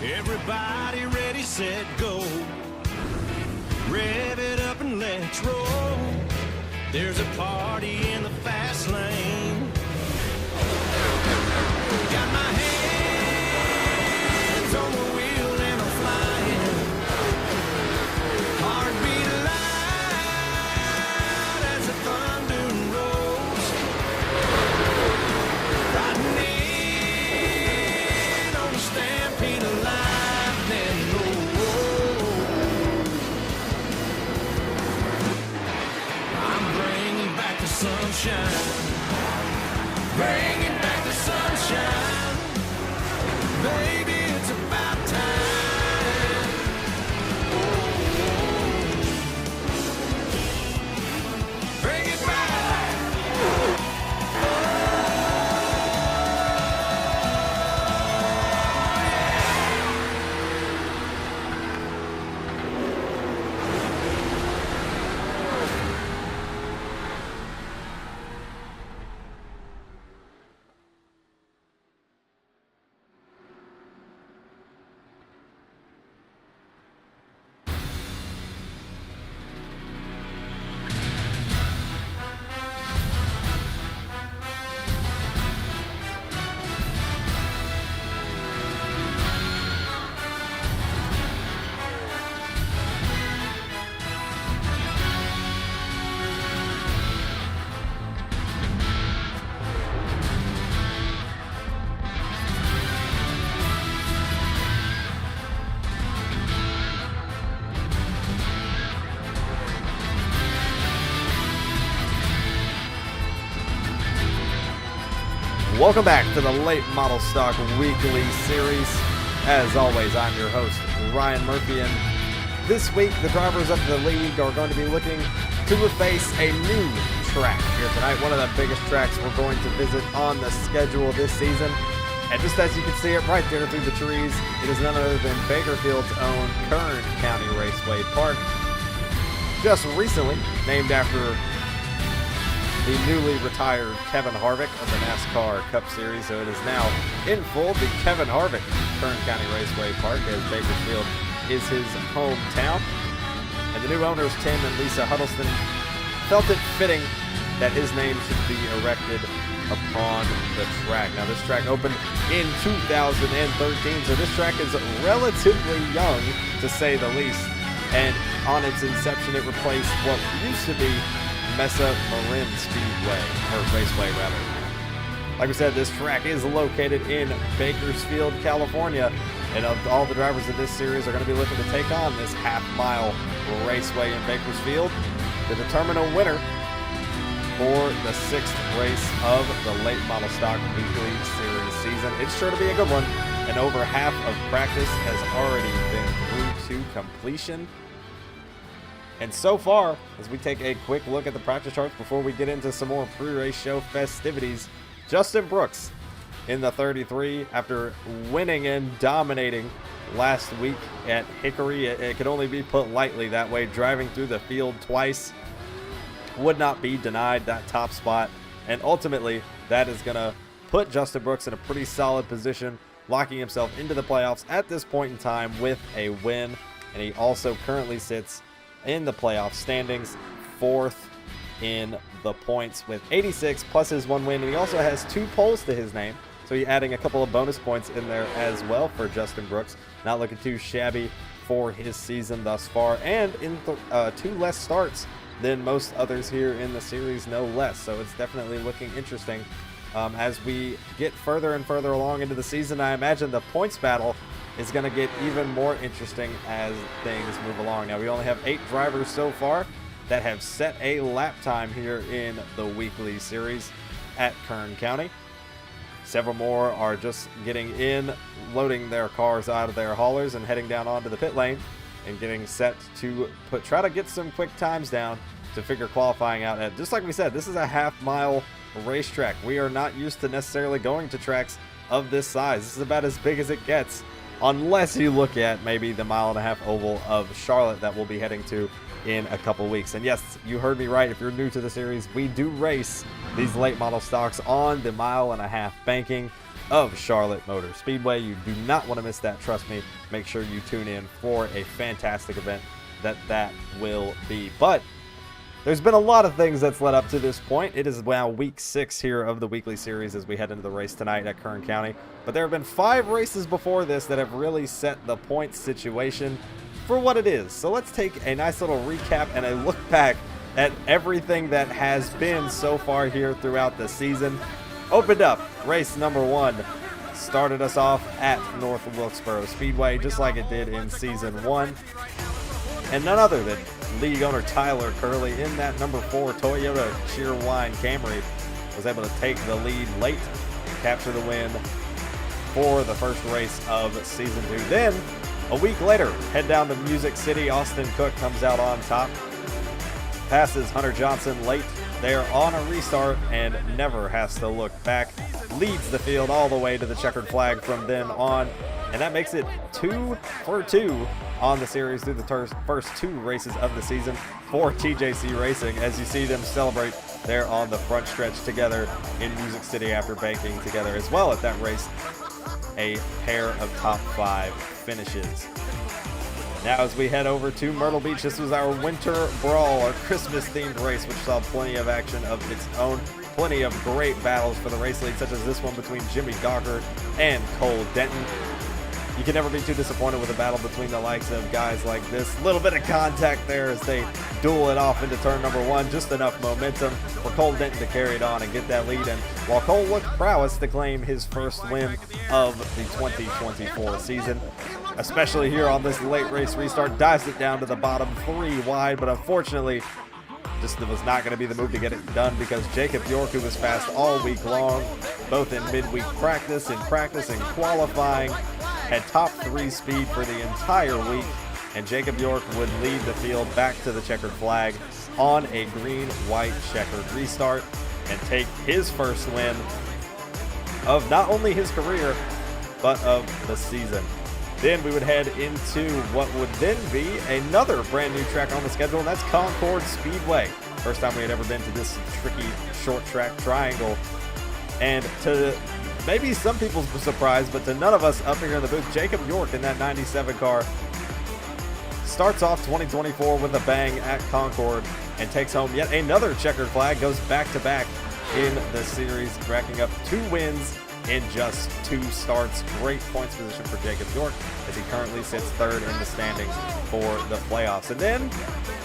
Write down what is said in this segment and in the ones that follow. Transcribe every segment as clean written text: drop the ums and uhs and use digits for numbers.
Everybody ready, set, go. Rev it up and let's roll. There's a party in the fast lane. Got my hands on the wheel and I'm flying. Heartbeat loud as the thunder rolls. Riding in on the stampede of lightning. I'm bringing back the sunshine. Bringing back the sunshine. Baby, it's about time. Bring it back. Welcome back to the Late Model Stock Weekly Series. As always, I'm your host, Ryan Murphy, and this week the drivers of the league are going to be looking to face a new track here tonight. One of the biggest tracks we're going to visit on the schedule this season. And just as you can see it right there through the trees, it is none other than Bakerfield's own Kern County Raceway Park. Just recently named after the newly retired Kevin Harvick of the NASCAR Cup Series, so it is now in full the Kevin Harvick Kern County Raceway Park, as Bakersfield is his hometown. And the new owners, Tim and Lisa Huddleston, felt it fitting that his name should be erected upon the track. Now, this track opened in 2013, so this track is relatively young, to say the least. And on its inception, it replaced what used to be Mesa Marin Speedway, or Raceway rather. Like we said, this track is located in Bakersfield, California, and all the drivers of this series are going to be looking to take on this half-mile raceway in Bakersfield to determine a winner for the 6th race of the Late Model Stock Weekly Series season. It's sure to be a good one, and over half of practice has already been through to completion. And so far, as we take a quick look at the practice charts before we get into some more pre-race show festivities, Justin Brooks in the 33 after winning and dominating last week at Hickory. It could only be put lightly that way. Driving through the field twice would not be denied that top spot. And ultimately, that is going to put Justin Brooks in a pretty solid position, locking himself into the playoffs at this point in time with a win. And he also currently sits in the playoff standings, 4th in the points with 86 plus his 1 win, and he also has 2 poles to his name, so he's adding a couple of bonus points in there as well for Justin Brooks. Not looking too shabby for his season thus far, and in 2 less starts than most others here in the series, no less. So it's definitely looking interesting as we get further and further along into the season. I imagine the points battle is going to get even more interesting as things move along. Now, we only have 8 drivers so far that have set a lap time here in the weekly series at Kern County. Several more are just getting in, loading their cars out of their haulers and heading down onto the pit lane and getting set to try to get some quick times down to figure qualifying out. And just like we said, this is a half-mile racetrack. We are not used to necessarily going to tracks of this size. This is about as big as it gets, unless you look at maybe the 1.5-mile oval of Charlotte that we'll be heading to in a couple weeks. And yes, you heard me right. If you're new to the series, we do race these late model stocks on the 1.5-mile banking of Charlotte Motor Speedway. You do not want to miss that, trust me. Make sure you tune in for a fantastic event that will be. But there's been a lot of things that's led up to this point. It is now week 6 here of the weekly series as we head into the race tonight at Kern County. But there have been 5 races before this that have really set the points situation for what it is. So let's take a nice little recap and a look back at everything that has been so far here throughout the season. Opened up race number 1. Started us off at North Wilkesboro Speedway just like it did in season 1. And none other than league owner Tyler Curley in that number 4 Toyota Cheerwine Camry was able to take the lead late and capture the win for the first race of season 2. Then a week later, head down to Music City. Austin Cook comes out on top, passes Hunter Johnson late. They're on a restart and never has to look back. Leads the field all the way to the checkered flag from then on, and that makes it 2 for 2 on the series through the first 2 races of the season for TJC Racing, as you see them celebrate there on the front stretch together in Music City after banking together as well at that race. A pair of top 5 finishes. Now as we head over to Myrtle Beach, this was our Winter Brawl, our Christmas-themed race, which saw plenty of action of its own. Plenty of great battles for the race lead, such as this one between Jimmy Gawker and Cole Denton. You can never be too disappointed with a battle between the likes of guys like this. Little bit of contact there as they duel it off into turn number 1. Just enough momentum for Cole Denton to carry it on and get that lead. And while Cole looked prowess to claim his first win of the 2024 season, especially here on this late race restart, dives it down to the bottom 3 wide, but unfortunately just was not going to be the move to get it done because Jacob York, who was fast all week long, both in midweek practice and qualifying, had top 3 speed for the entire week, and Jacob York would lead the field back to the checkered flag on a green-white checkered restart and take his first win of not only his career, but of the season. Then we would head into what would then be another brand new track on the schedule, and that's Concord Speedway. First time we had ever been to this tricky short track triangle. And to maybe some people's surprise, but to none of us up here in the booth, Jacob York in that 97 car starts off 2024 with a bang at Concord and takes home yet another checkered flag, goes back-to-back in the series, racking up 2 wins in just 2 starts. Great points position for Jacob York as he currently sits 3rd in the standings for the playoffs. And then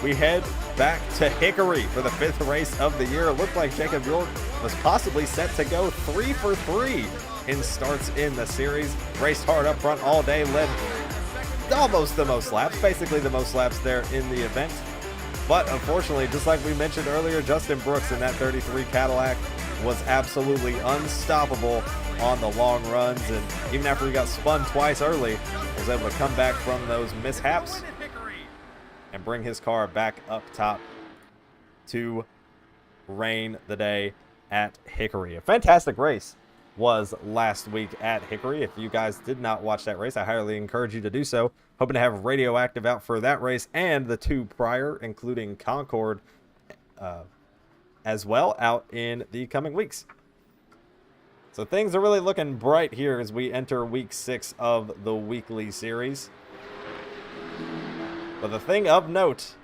we head back to Hickory for the 5th race of the year. It looked like Jacob York was possibly set to go 3 for 3 in starts in the series. Raced hard up front all day, led almost the most laps, basically the most laps there in the event. But unfortunately, just like we mentioned earlier, Justin Brooks in that 33 Cadillac was absolutely unstoppable on the long runs, and even after he got spun twice early, was able to come back from those mishaps and bring his car back up top to reign the day at Hickory. A fantastic race was last week at Hickory. If you guys did not watch that race, I highly encourage you to do so. Hoping to have Radioactive out for that race and the 2 prior, including Concord as well, out in the coming weeks. So things are really looking bright here as we enter week 6 of the weekly series. But the thing of note,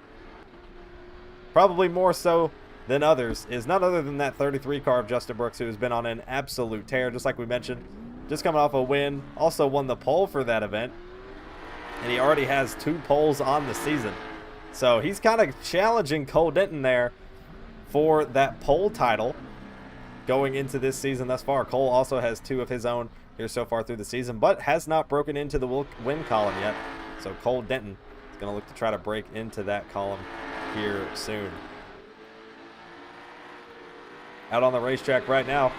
probably more so than others, is none other than that 33 car of Justin Brooks, who has been on an absolute tear, just like we mentioned, just coming off a win, also won the pole for that event, and he already has 2 poles on the season. So he's kind of challenging Cole Denton there for that pole title going into this season thus far. Cole also has 2 of his own here so far through the season, but has not broken into the win column yet. So Cole Denton is going to look to try to break into that column here soon. Out on the racetrack right now,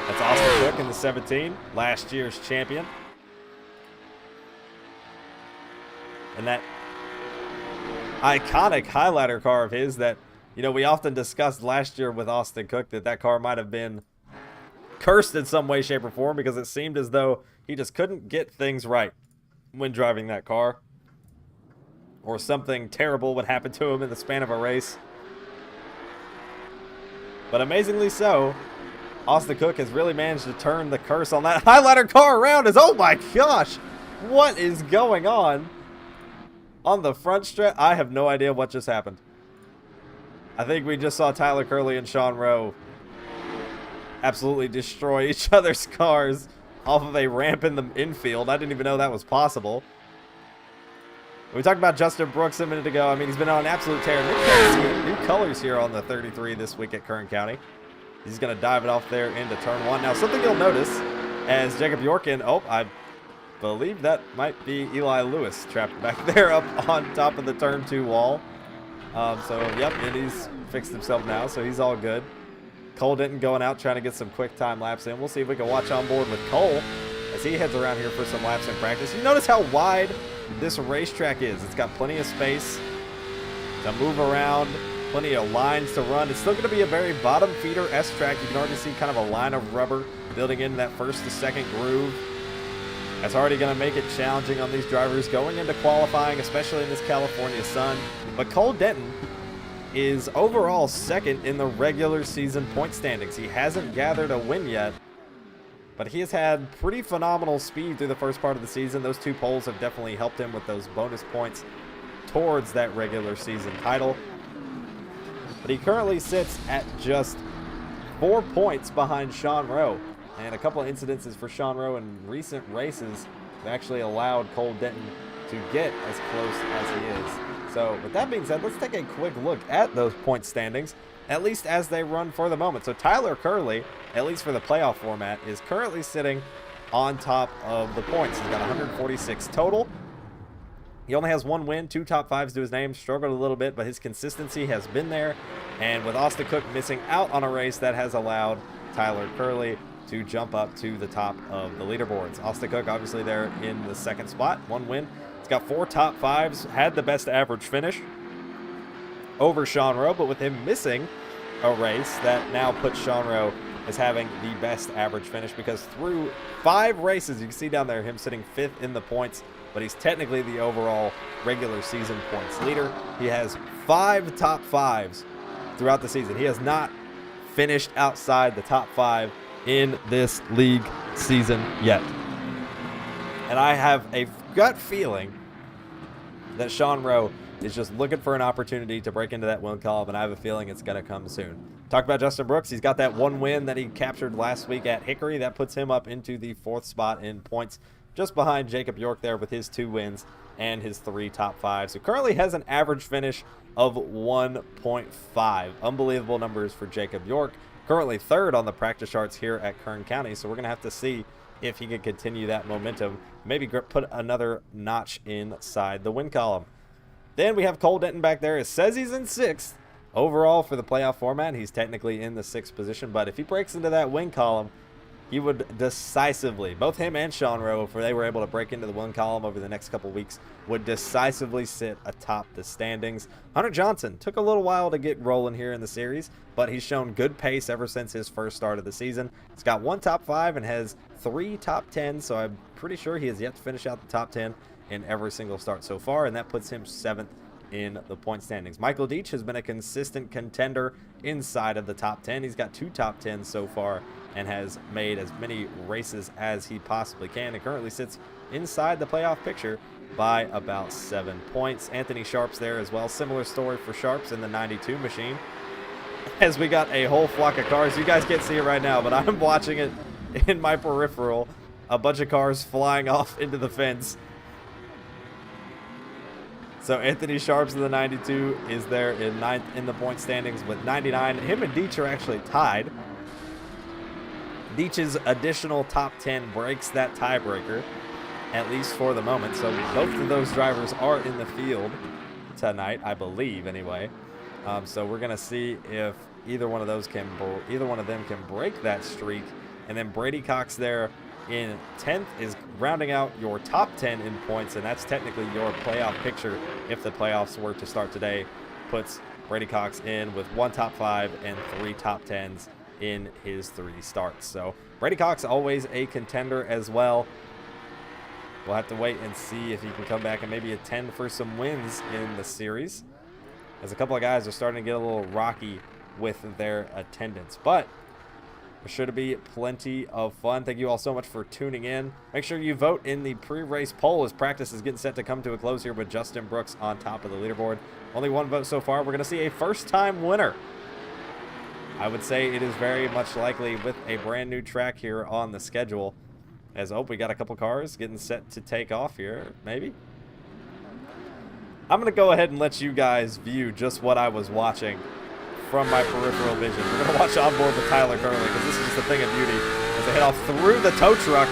that's Austin Cook in the 17, last year's champion. And that iconic highlighter car of his that, you know, we often discussed last year with Austin Cook, that car might have been cursed in some way, shape, or form, because it seemed as though he just couldn't get things right when driving that car, or something terrible would happen to him in the span of a race. But amazingly so, Austin Cook has really managed to turn the curse on that highlighter car around. Oh my gosh, what is going on the front stretch? I have no idea what just happened. I think we just saw Tyler Curley and Sean Rowe absolutely destroy each other's cars off of a ramp in the infield. I didn't even know that was possible. We talked about Justin Brooks a minute ago. I mean, he's been on an absolute tear. New colors here on the 33 this week at Kern County. He's going to dive it off there into turn 1. Now, something you'll notice as Jacob Yorkin, I believe that might be Eli Lewis trapped back there up on top of the turn 2 wall. Yep, and he's fixed himself now, so he's all good. Cole Denton going out trying to get some quick time laps in. We'll see if we can watch on board with Cole as he heads around here for some laps in practice. You notice how wide this racetrack is. It's got plenty of space to move around, plenty of lines to run. It's still going to be a very bottom feeder-esque track. You can already see kind of a line of rubber building into that first to second groove. That's already going to make it challenging on these drivers going into qualifying, especially in this California sun. But Cole Denton is overall second in the regular season point standings. He hasn't gathered a win yet, but he has had pretty phenomenal speed through the first part of the season. Those 2 poles have definitely helped him with those bonus points towards that regular season title. But he currently sits at just 4 points behind Sean Rowe. And a couple of incidences for Sean Rowe in recent races have actually allowed Cole Denton to get as close as he is. So with that being said, let's take a quick look at those point standings, at least as they run for the moment. So Tyler Curley, at least for the playoff format, is currently sitting on top of the points. He's got 146 total. He only has 1 win, 2 top 5s to his name. Struggled a little bit, but his consistency has been there. And with Austin Cook missing out on a race, that has allowed Tyler Curley to jump up to the top of the leaderboards. Austin Cook obviously there in the 2nd spot, 1 win. He's got 4 top 5s, had the best average finish over Sean Rowe, but with him missing a race, that now puts Sean Rowe as having the best average finish, because through 5 races, you can see down there him sitting 5th in the points, but he's technically the overall regular season points leader. He has 5 top 5s throughout the season. He has not finished outside the top 5 in this league season yet. And I have a gut feeling that Sean Rowe is just looking for an opportunity to break into that win column, and I have a feeling it's going to come soon. Talk about Justin Brooks. He's got that 1 win that he captured last week at Hickory. That puts him up into the 4th spot in points, just behind Jacob York there with his 2 wins and his 3 top 5s. So currently has an average finish of 1.5. Unbelievable numbers for Jacob York. Currently 3rd on the practice charts here at Kern County, so we're going to have to see if he can continue that momentum, maybe put another notch inside the win column. Then we have Cole Denton back there. It says he's in 6th overall for the playoff format. He's technically in the 6th position, but if he breaks into that win column, he would decisively, both him and Sean Rowe, if they were able to break into the win column over the next couple weeks, would decisively sit atop the standings. Hunter Johnson took a little while to get rolling here in the series, but he's shown good pace ever since his first start of the season. He's got 1 top 5 and has 3 top 10s, so I'm pretty sure he has yet to finish out the top 10 in every single start so far, and that puts him 7th in the point standings. Michael Deach has been a consistent contender inside of the top 10. He's got 2 top 10s so far and has made as many races as he possibly can, and currently sits inside the playoff picture by about 7 points. Anthony Sharp's there as well. Similar story for Sharp's in the 92 machine, as we got a whole flock of cars. You guys can't see it right now, but I'm watching it in my peripheral. A bunch of cars flying off into the fence. So Anthony Sharp's in the 92 is there in 9th in the point standings with 99. Him and Deach are actually tied. Deach's additional top 10 breaks that tiebreaker, at least for the moment. So both of those drivers are in the field tonight, I believe, anyway. So we're gonna see if either one of them can break that streak. And then Brady Cox there in 10th is rounding out your top 10 in points, and that's technically your playoff picture if the playoffs were to start today. Puts Brady Cox in with 1 top 5 and 3 top 10s in his 3 starts. So Brady Cox always a contender as well. We'll have to wait and see if he can come back and maybe attend for some wins in the series, as a couple of guys are starting to get a little rocky with their attendance. But Sure to be plenty of fun. Thank you all so much for tuning in. Make sure you vote in the pre-race poll as practice is getting set to come to a close here with Justin Brooks on top of the leaderboard. Only one vote so far. We're going to see a first-time winner. I would say it is very much likely with a brand new track here on the schedule. As we got a couple cars getting set to take off here, maybe. I'm going to go ahead and let you guys view just what I was watching from my peripheral vision. We're going to watch on board with Tyler Curley because this is just a thing of beauty as they head off through the tow truck,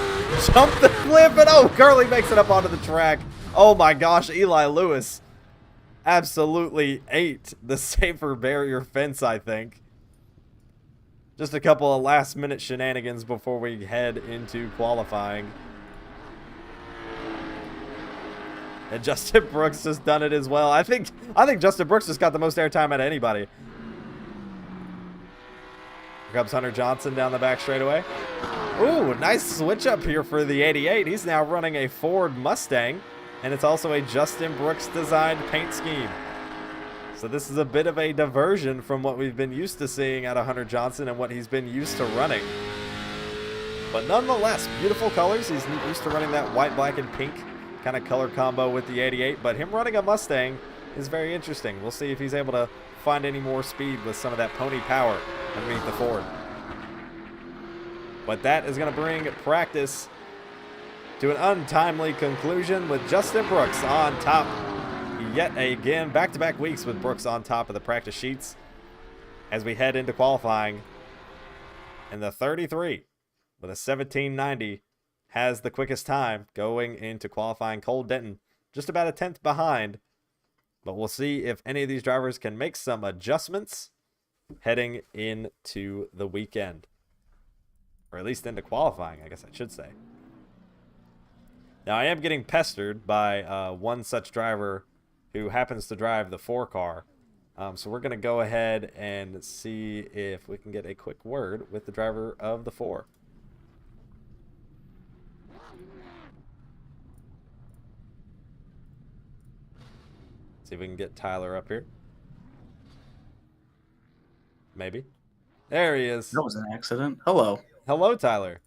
jump the cliff, and oh, Curley makes it up onto the track. Oh my gosh, Eli Lewis absolutely ate the safer barrier fence, I think. Just a couple of last-minute shenanigans before we head into qualifying. And Justin Brooks has done it as well. I think Justin Brooks just got the most airtime out of anybody. Here comes Hunter Johnson down the back straightaway. Ooh, nice switch up here for the 88. He's now running a Ford Mustang, and it's also a Justin Brooks designed paint scheme. So this is a bit of a diversion from what we've been used to seeing out of Hunter Johnson and what he's been used to running. But nonetheless, beautiful colors. He's used to running that white, black, and pink kind of color combo with the 88, but him running a Mustang is very interesting. We'll see if he's able to find any more speed with some of that pony power underneath the Ford. But that is going to bring practice to an untimely conclusion with Justin Brooks on top yet again. Back-to-back weeks with Brooks on top of the practice sheets as we head into qualifying. And the 33 with a 1790 has the quickest time going into qualifying. Cole Denton just about a 10th behind. But we'll see if any of these drivers can make some adjustments heading into the weekend. Or at least into qualifying, I guess I should say. Now, I am getting pestered by one such driver who happens to drive the 4 car. So we're going to go ahead and see if we can get a quick word with the driver of the 4. See if we can get Tyler up here. Maybe. There he is. That was an accident. Hello. Hello, Tyler.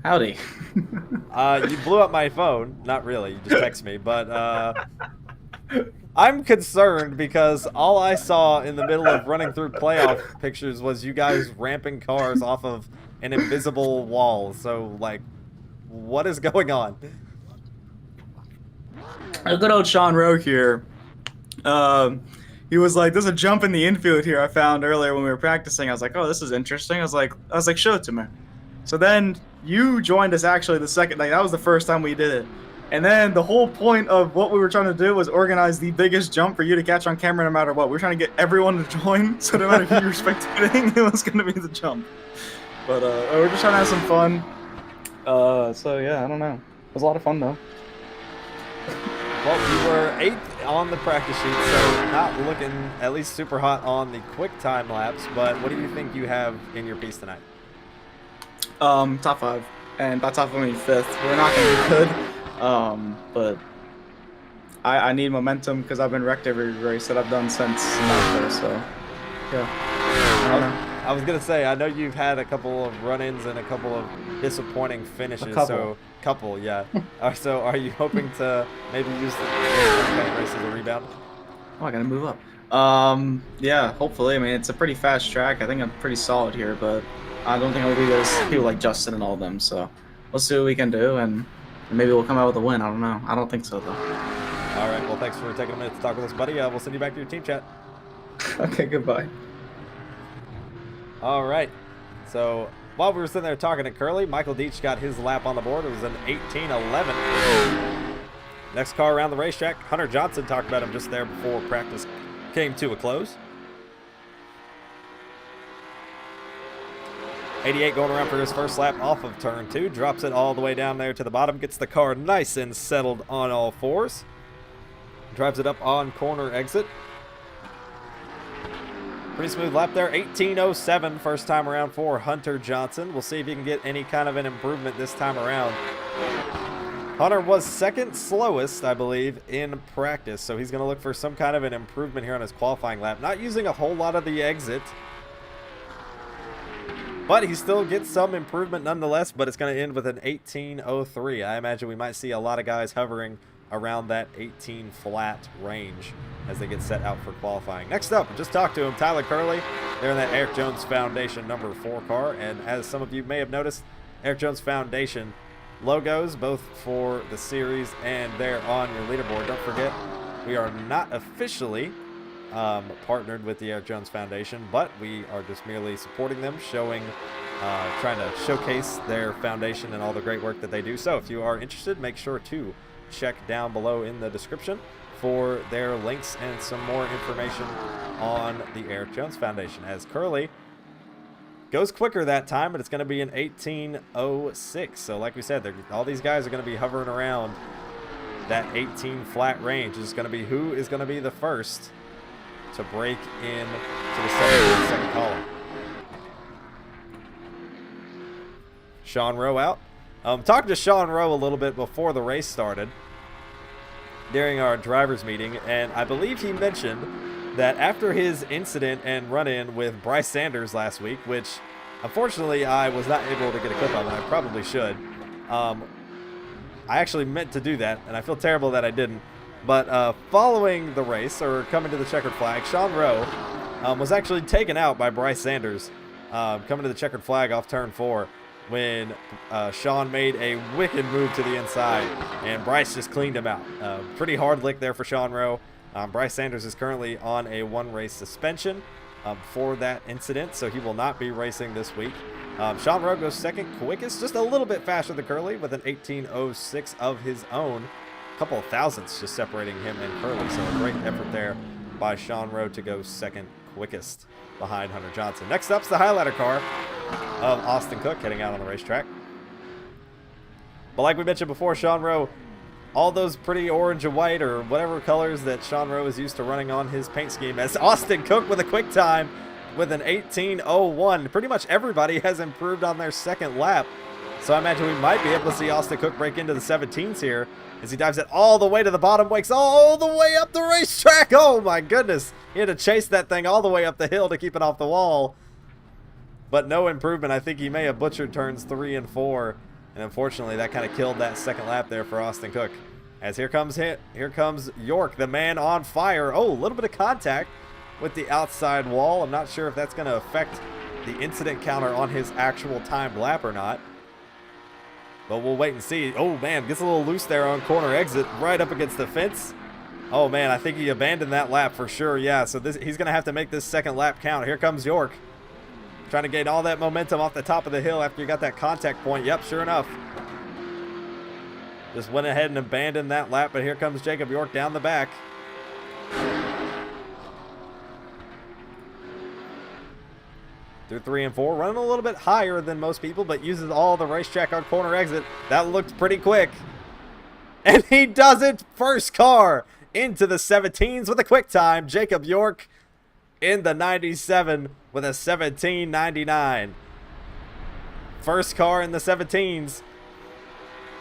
Howdy. You blew up my phone. Not really. You just text me. But I'm concerned because all I saw in the middle of running through playoff pictures was you guys ramping cars off of an invisible wall. So, like, what is going on? A good old Sean Rowe here. He was like, "There's a jump in the infield here I found earlier when we were practicing." I was like, "Oh, this is interesting." I was like, "Show it to me." So then you joined us actually the second night. That was the first time we did it. And then the whole point of what we were trying to do was organize the biggest jump for you to catch on camera no matter what. We were trying to get everyone to join, so no matter who you were spectating, it was going to be the jump. But we're just trying to have some fun. So yeah, I don't know. It was a lot of fun though. Well, you were 8th on the practice sheet, so not looking at least super hot on the quick time lapse. But what do you think you have in your piece tonight? Top 5, and by top 5 I mean 5th. We're not gonna be good, but I need momentum because I've been wrecked every race that I've done since NASCAR. So yeah. I was gonna say, I know you've had a couple of run-ins and a couple of disappointing finishes. Couple, yeah. So are you hoping to maybe use the race as a rebound? Oh, I gotta move up. Yeah, hopefully. I mean, it's a pretty fast track. I think I'm pretty solid here, but I don't think I'll be those people like Justin and all of them. So we'll see what we can do, and maybe we'll come out with a win. I don't know. I don't think so, though. All right. Well, thanks for taking a minute to talk with us, buddy. We'll send you back to your team chat. Okay, goodbye. All right. So while we were sitting there talking to Curley, Michael Deach got his lap on the board. It was an 18:11. Next car around the racetrack, Hunter Johnson talked about him just there before practice came to a close. 88 going around for his first lap off of turn 2. Drops it all the way down there to the bottom. Gets the car nice and settled on all fours. Drives it up on corner exit. Pretty smooth lap there. 18:07 first time around for Hunter Johnson. We'll see if he can get any kind of an improvement this time around. Hunter was second slowest, I believe, in practice. So he's going to look for some kind of an improvement here on his qualifying lap. Not using a whole lot of the exit, But he still gets some improvement nonetheless, but it's going to end with an 18.03. I imagine we might see a lot of guys hovering around that 18 flat range as they get set out for qualifying. Next up, just talked to him, Tyler Curley. They're in that Eric Jones Foundation number 4 car. And as some of you may have noticed, Eric Jones Foundation logos, both for the series and there on your leaderboard. Don't forget, we are not officially partnered with the Eric Jones Foundation, but we are just merely supporting them, showing, trying to showcase their foundation and all the great work that they do. So if you are interested, make sure to check down below in the description for their links and some more information on the Eric Jones Foundation. As Curly goes quicker that time, but it's going to be an 18.06. So like we said, all these guys are going to be hovering around that 18 flat range. It's going to be who is going to be the first to break in to the second column. Sean Rowe out. Talking to Sean Rowe a little bit before the race started during our drivers meeting, and I believe he mentioned that after his incident and run-in with Bryce Sanders last week, which unfortunately I was not able to get a clip of, and I probably should. I actually meant to do that, and I feel terrible that I didn't. But following the race, or coming to the checkered flag, Sean Rowe was actually taken out by Bryce Sanders coming to the checkered flag off turn 4 when Sean made a wicked move to the inside, and Bryce just cleaned him out. Pretty hard lick there for Sean Rowe. Bryce Sanders is currently on a 1-race suspension for that incident, so he will not be racing this week. Sean Rowe goes second quickest, just a little bit faster than Curly with an 18.06 of his own. A couple of thousandths just separating him and Curly, so a great effort there by Sean Rowe to go second quickest behind Hunter Johnson. Next up's the highlighter car of Austin Cook heading out on the racetrack. But like we mentioned before, Sean Rowe, all those pretty orange and white or whatever colors that Sean Rowe is used to running on his paint scheme, as Austin Cook with a quick time with an 18.01. Pretty much everybody has improved on their second lap. So I imagine we might be able to see Austin Cook break into the 17s here as he dives it all the way to the bottom, wakes all the way up the racetrack. Oh my goodness. He had to chase that thing all the way up the hill to keep it off the wall. But no improvement. I think he may have butchered turns 3 and 4. And unfortunately, that kind of killed that second lap there for Austin Cook. As here comes York, the man on fire. Oh, a little bit of contact with the outside wall. I'm not sure if that's going to affect the incident counter on his actual timed lap or not. But we'll wait and see. Oh, man, gets a little loose there on corner exit, right up against the fence. Oh, man, I think he abandoned that lap for sure. Yeah, so he's going to have to make this second lap count. Here comes York, trying to gain all that momentum off the top of the hill after you got that contact point. Yep, sure enough. Just went ahead and abandoned that lap, but here comes Jacob York down the back. Through 3 and 4, running a little bit higher than most people, but uses all the racetrack on corner exit. That looked pretty quick. And he does it. First car into the 17s with a quick time. Jacob York in the 97 with a 17.99. First car in the 17s.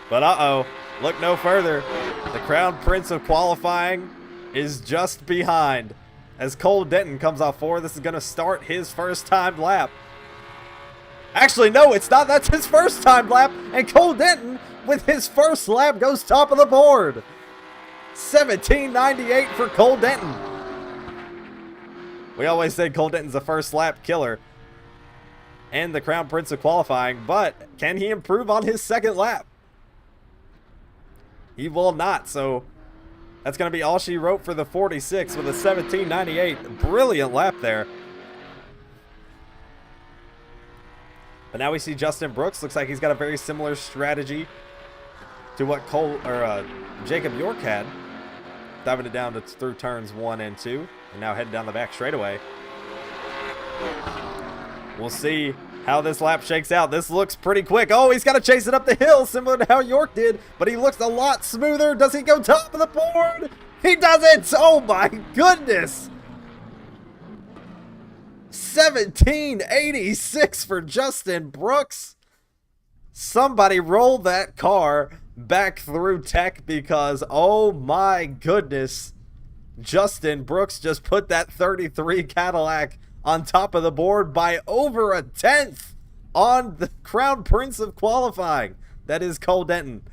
But uh-oh, look no further. The Crown Prince of qualifying is just behind. As Cole Denton comes off 4, this is going to start his first timed lap. Actually, no, it's not. That's his first timed lap. And Cole Denton, with his first lap, goes top of the board. 17.98 for Cole Denton. We always say Cole Denton's a first lap killer and the Crown Prince of qualifying, but can he improve on his second lap? He will not, so that's going to be all she wrote for the 46 with a 17.98. Brilliant lap there. But now we see Justin Brooks. Looks like he's got a very similar strategy to what Jacob York had. Diving it down through turns 1 and 2. And now heading down the back straightaway. We'll see how this lap shakes out. This looks pretty quick. Oh, he's got to chase it up the hill, similar to how York did. But he looks a lot smoother. Does he go top of the board? He doesn't. Oh, my goodness. 17.86 for Justin Brooks. Somebody roll that car back through tech because, oh my goodness, Justin Brooks just put that 33 Cadillac on top of the board by over a tenth. on the crown prince of qualifying. That is Cole Denton.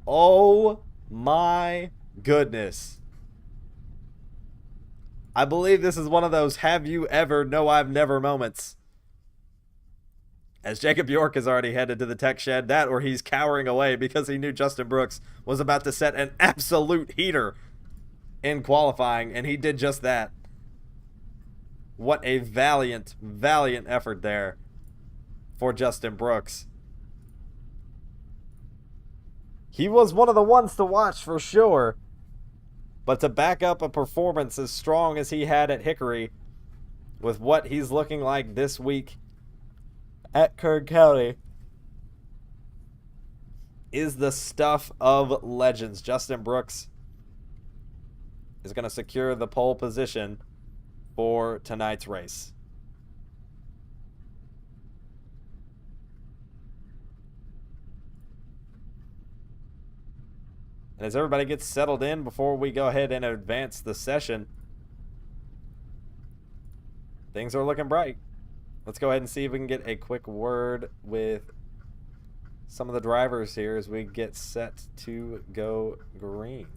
Oh my goodness. I believe this is one of those have you ever, no I've never moments. As Jacob York has already headed to the tech shed, that or he's cowering away because he knew Justin Brooks was about to set an absolute heater in qualifying, and he did just that. What a valiant, valiant effort there for Justin Brooks. He was one of the ones to watch for sure. But to back up a performance as strong as he had at Hickory with what he's looking like this week at Kern County is the stuff of legends. Justin Brooks is going to secure the pole position for tonight's race. And as everybody gets settled in before we go ahead and advance the session, things are looking bright. Let's go ahead and see if we can get a quick word with some of the drivers here as we get set to go green.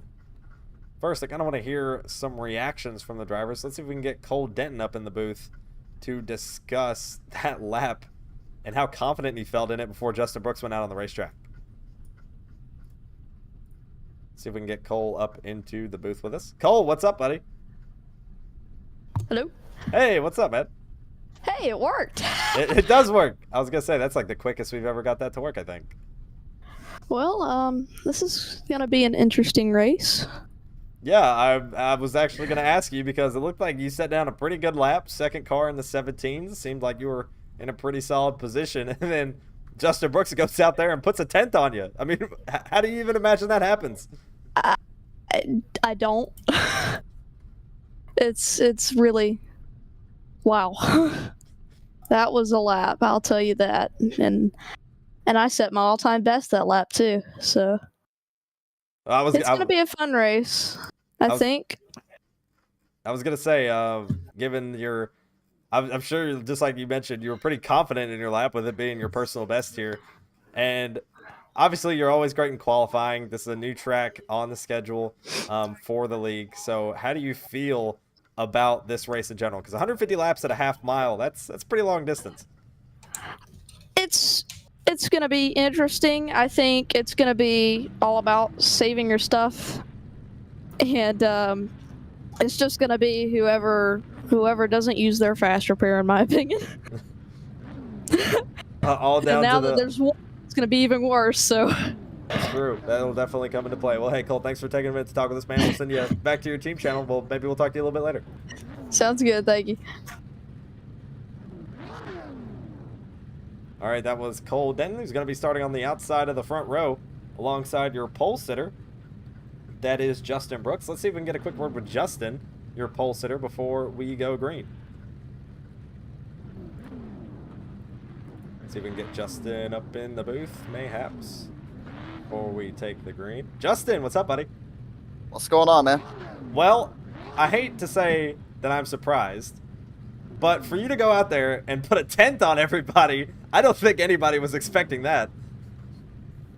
First, I kind of want to hear some reactions from the drivers. Let's see if we can get Cole Denton up in the booth to discuss that lap and how confident he felt in it before Justin Brooks went out on the racetrack. See if we can get Cole up into the booth with us. Cole, what's up, buddy? Hello. Hey, what's up, man? Hey, it worked. It does work. I was going to say, that's like the quickest we've ever got that to work, I think. Well, this is going to be an interesting race. Yeah, I was actually going to ask you because it looked like you set down a pretty good lap. Second car in the 17s. Seemed like you were in a pretty solid position. And then Justin Brooks goes out there and puts a 10th on you. I mean, how do you even imagine that happens? I don't. It's really, wow. That was a lap, I'll tell you that. And I set my all-time best that lap too. So it's gonna be a fun race, I think. I was gonna say, given your, I'm sure, just like you mentioned, you were pretty confident in your lap with it being your personal best here, and obviously you're always great in qualifying. This is a new track on the schedule for the league. So how do you feel about this race in general? Because 150 laps at a half mile, that's pretty long distance. It's going to be interesting. I think it's going to be all about saving your stuff, and it's just going to be whoever doesn't use their fast repair, in my opinion. All down and now to that there's one, it's going to be even worse. So that's true. That'll definitely come into play. Well, hey, Cole, thanks for taking a minute to talk with us, man. We'll send you back to your team channel. Well, maybe we'll talk to you a little bit later. Sounds good. Thank you. All right, that was Cole Denton, who's going to be starting on the outside of the front row alongside your pole sitter. That is Justin Brooks. Let's see if we can get a quick word with Justin, your pole sitter, before we go green. Let's see if we can get Justin up in the booth, mayhaps, before we take the green. Justin, what's up, buddy? What's going on, man? Well, I hate to say that I'm surprised, but for you to go out there and put a 10th on everybody, I don't think anybody was expecting that.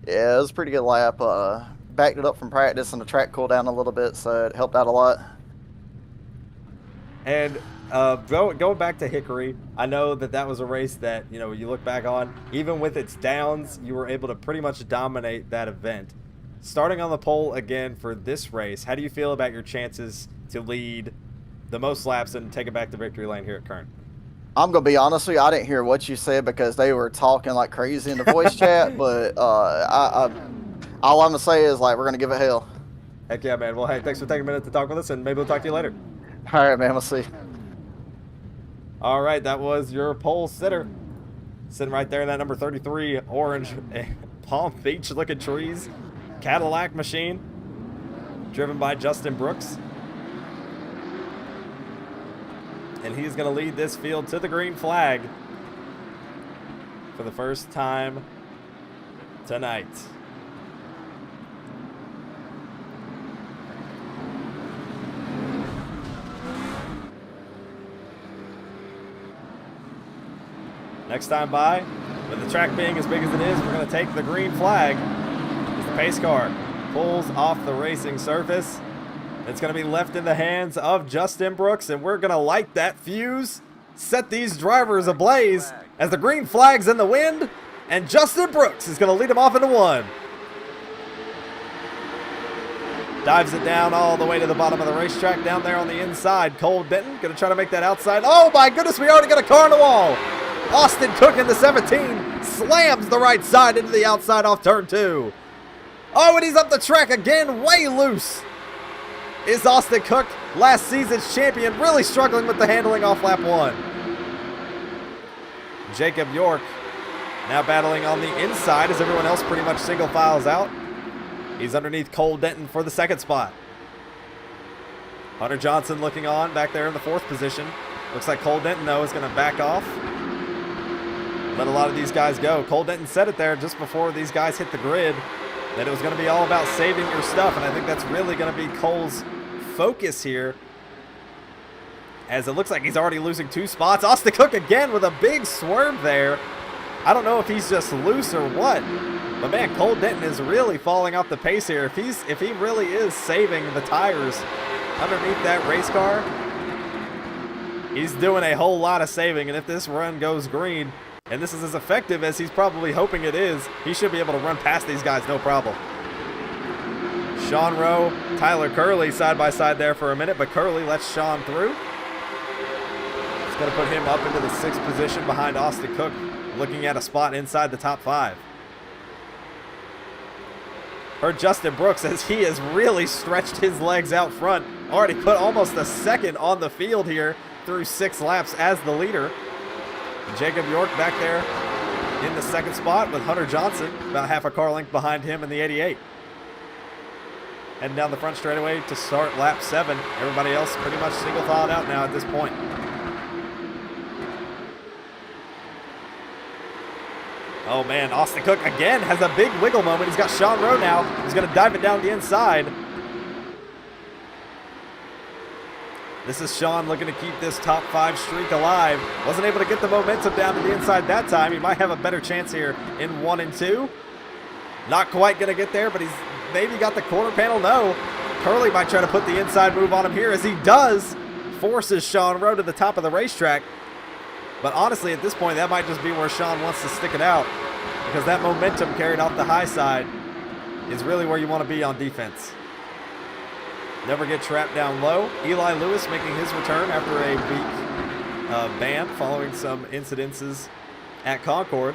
Yeah, it was a pretty good lap. Backed it up from practice and the track cooled down a little bit, so it helped out a lot. And going back to Hickory, I know that was a race that, you know, you look back on, even with its downs, you were able to pretty much dominate that event. Starting on the pole again for this race, how do you feel about your chances to lead the most laps and take it back to victory lane here at Kern? I'm going to be honest with you, I didn't hear what you said because they were talking like crazy in the voice chat, but all I'm going to say is, like, we're going to give it hell. Heck yeah, man. Well, hey, thanks for taking a minute to talk with us, and maybe we'll talk to you later. All right, man. We'll see. All right, that was your pole sitter. Sitting right there in that number 33 orange Palm Beach looking trees Cadillac machine, driven by Justin Brooks. And he's going to lead this field to the green flag for the first time tonight. Next time by, with the track being as big as it is, we're going to take the green flag as the pace car pulls off the racing surface. It's going to be left in the hands of Justin Brooks, and we're going to light that fuse, set these drivers ablaze as the green flag's in the wind, and Justin Brooks is going to lead them off into one. Dives it down all the way to the bottom of the racetrack down there on the inside. Cole Denton going to try to make that outside. Oh my goodness, we already got a car on the wall. Austin Cook in the 17 slams the right side into the outside off turn 2. Oh, and he's up the track again, way loose. Is Austin Cook, last season's champion, really struggling with the handling off lap 1. Jacob York now battling on the inside as everyone else pretty much single files out. He's underneath Cole Denton for the 2nd spot. Hunter Johnson looking on back there in the 4th position. Looks like Cole Denton, though, is going to back off. Let a lot of these guys go. Cole Denton said it there just before these guys hit the grid, that it was going to be all about saving your stuff, and I think that's really going to be Cole's focus here, as it looks like he's already losing 2 spots. Austin Cook again with a big swerve there. I don't know if he's just loose or what, but man, Cole Denton is really falling off the pace here. If he really is saving the tires underneath that race car, he's doing a whole lot of saving, and if this run goes green, and this is as effective as he's probably hoping it is, he should be able to run past these guys no problem. Sean Rowe, Tyler Curley side by side there for a minute, but Curley lets Sean through. It's going to put him up into the 6th position behind Austin Cook, looking at a spot inside the top 5. Heard Justin Brooks, as he has really stretched his legs out front, already put almost a 2nd on the field here through 6 laps as the leader. Jacob York back there in the 2nd spot with Hunter Johnson about half a car length behind him in the 88. Heading down the front straightaway to start lap 7. Everybody else pretty much single filed out now at this point. Oh man, Austin Cook again has a big wiggle moment. He's got Sean Rowe now. He's going to dive it down the inside. This is Sean looking to keep this top 5 streak alive. Wasn't able to get the momentum down to the inside that time. He might have a better chance here in 1 and 2. Not quite going to get there, but he's maybe got the quarter panel. No. Curley might try to put the inside move on him here, as he does. Forces Sean Rowe to the top of the racetrack. But honestly, at this point, that might just be where Sean wants to stick it out, because that momentum carried off the high side is really where you want to be on defense. Never get trapped down low. Eli Lewis making his return after a week ban following some incidences at Concord.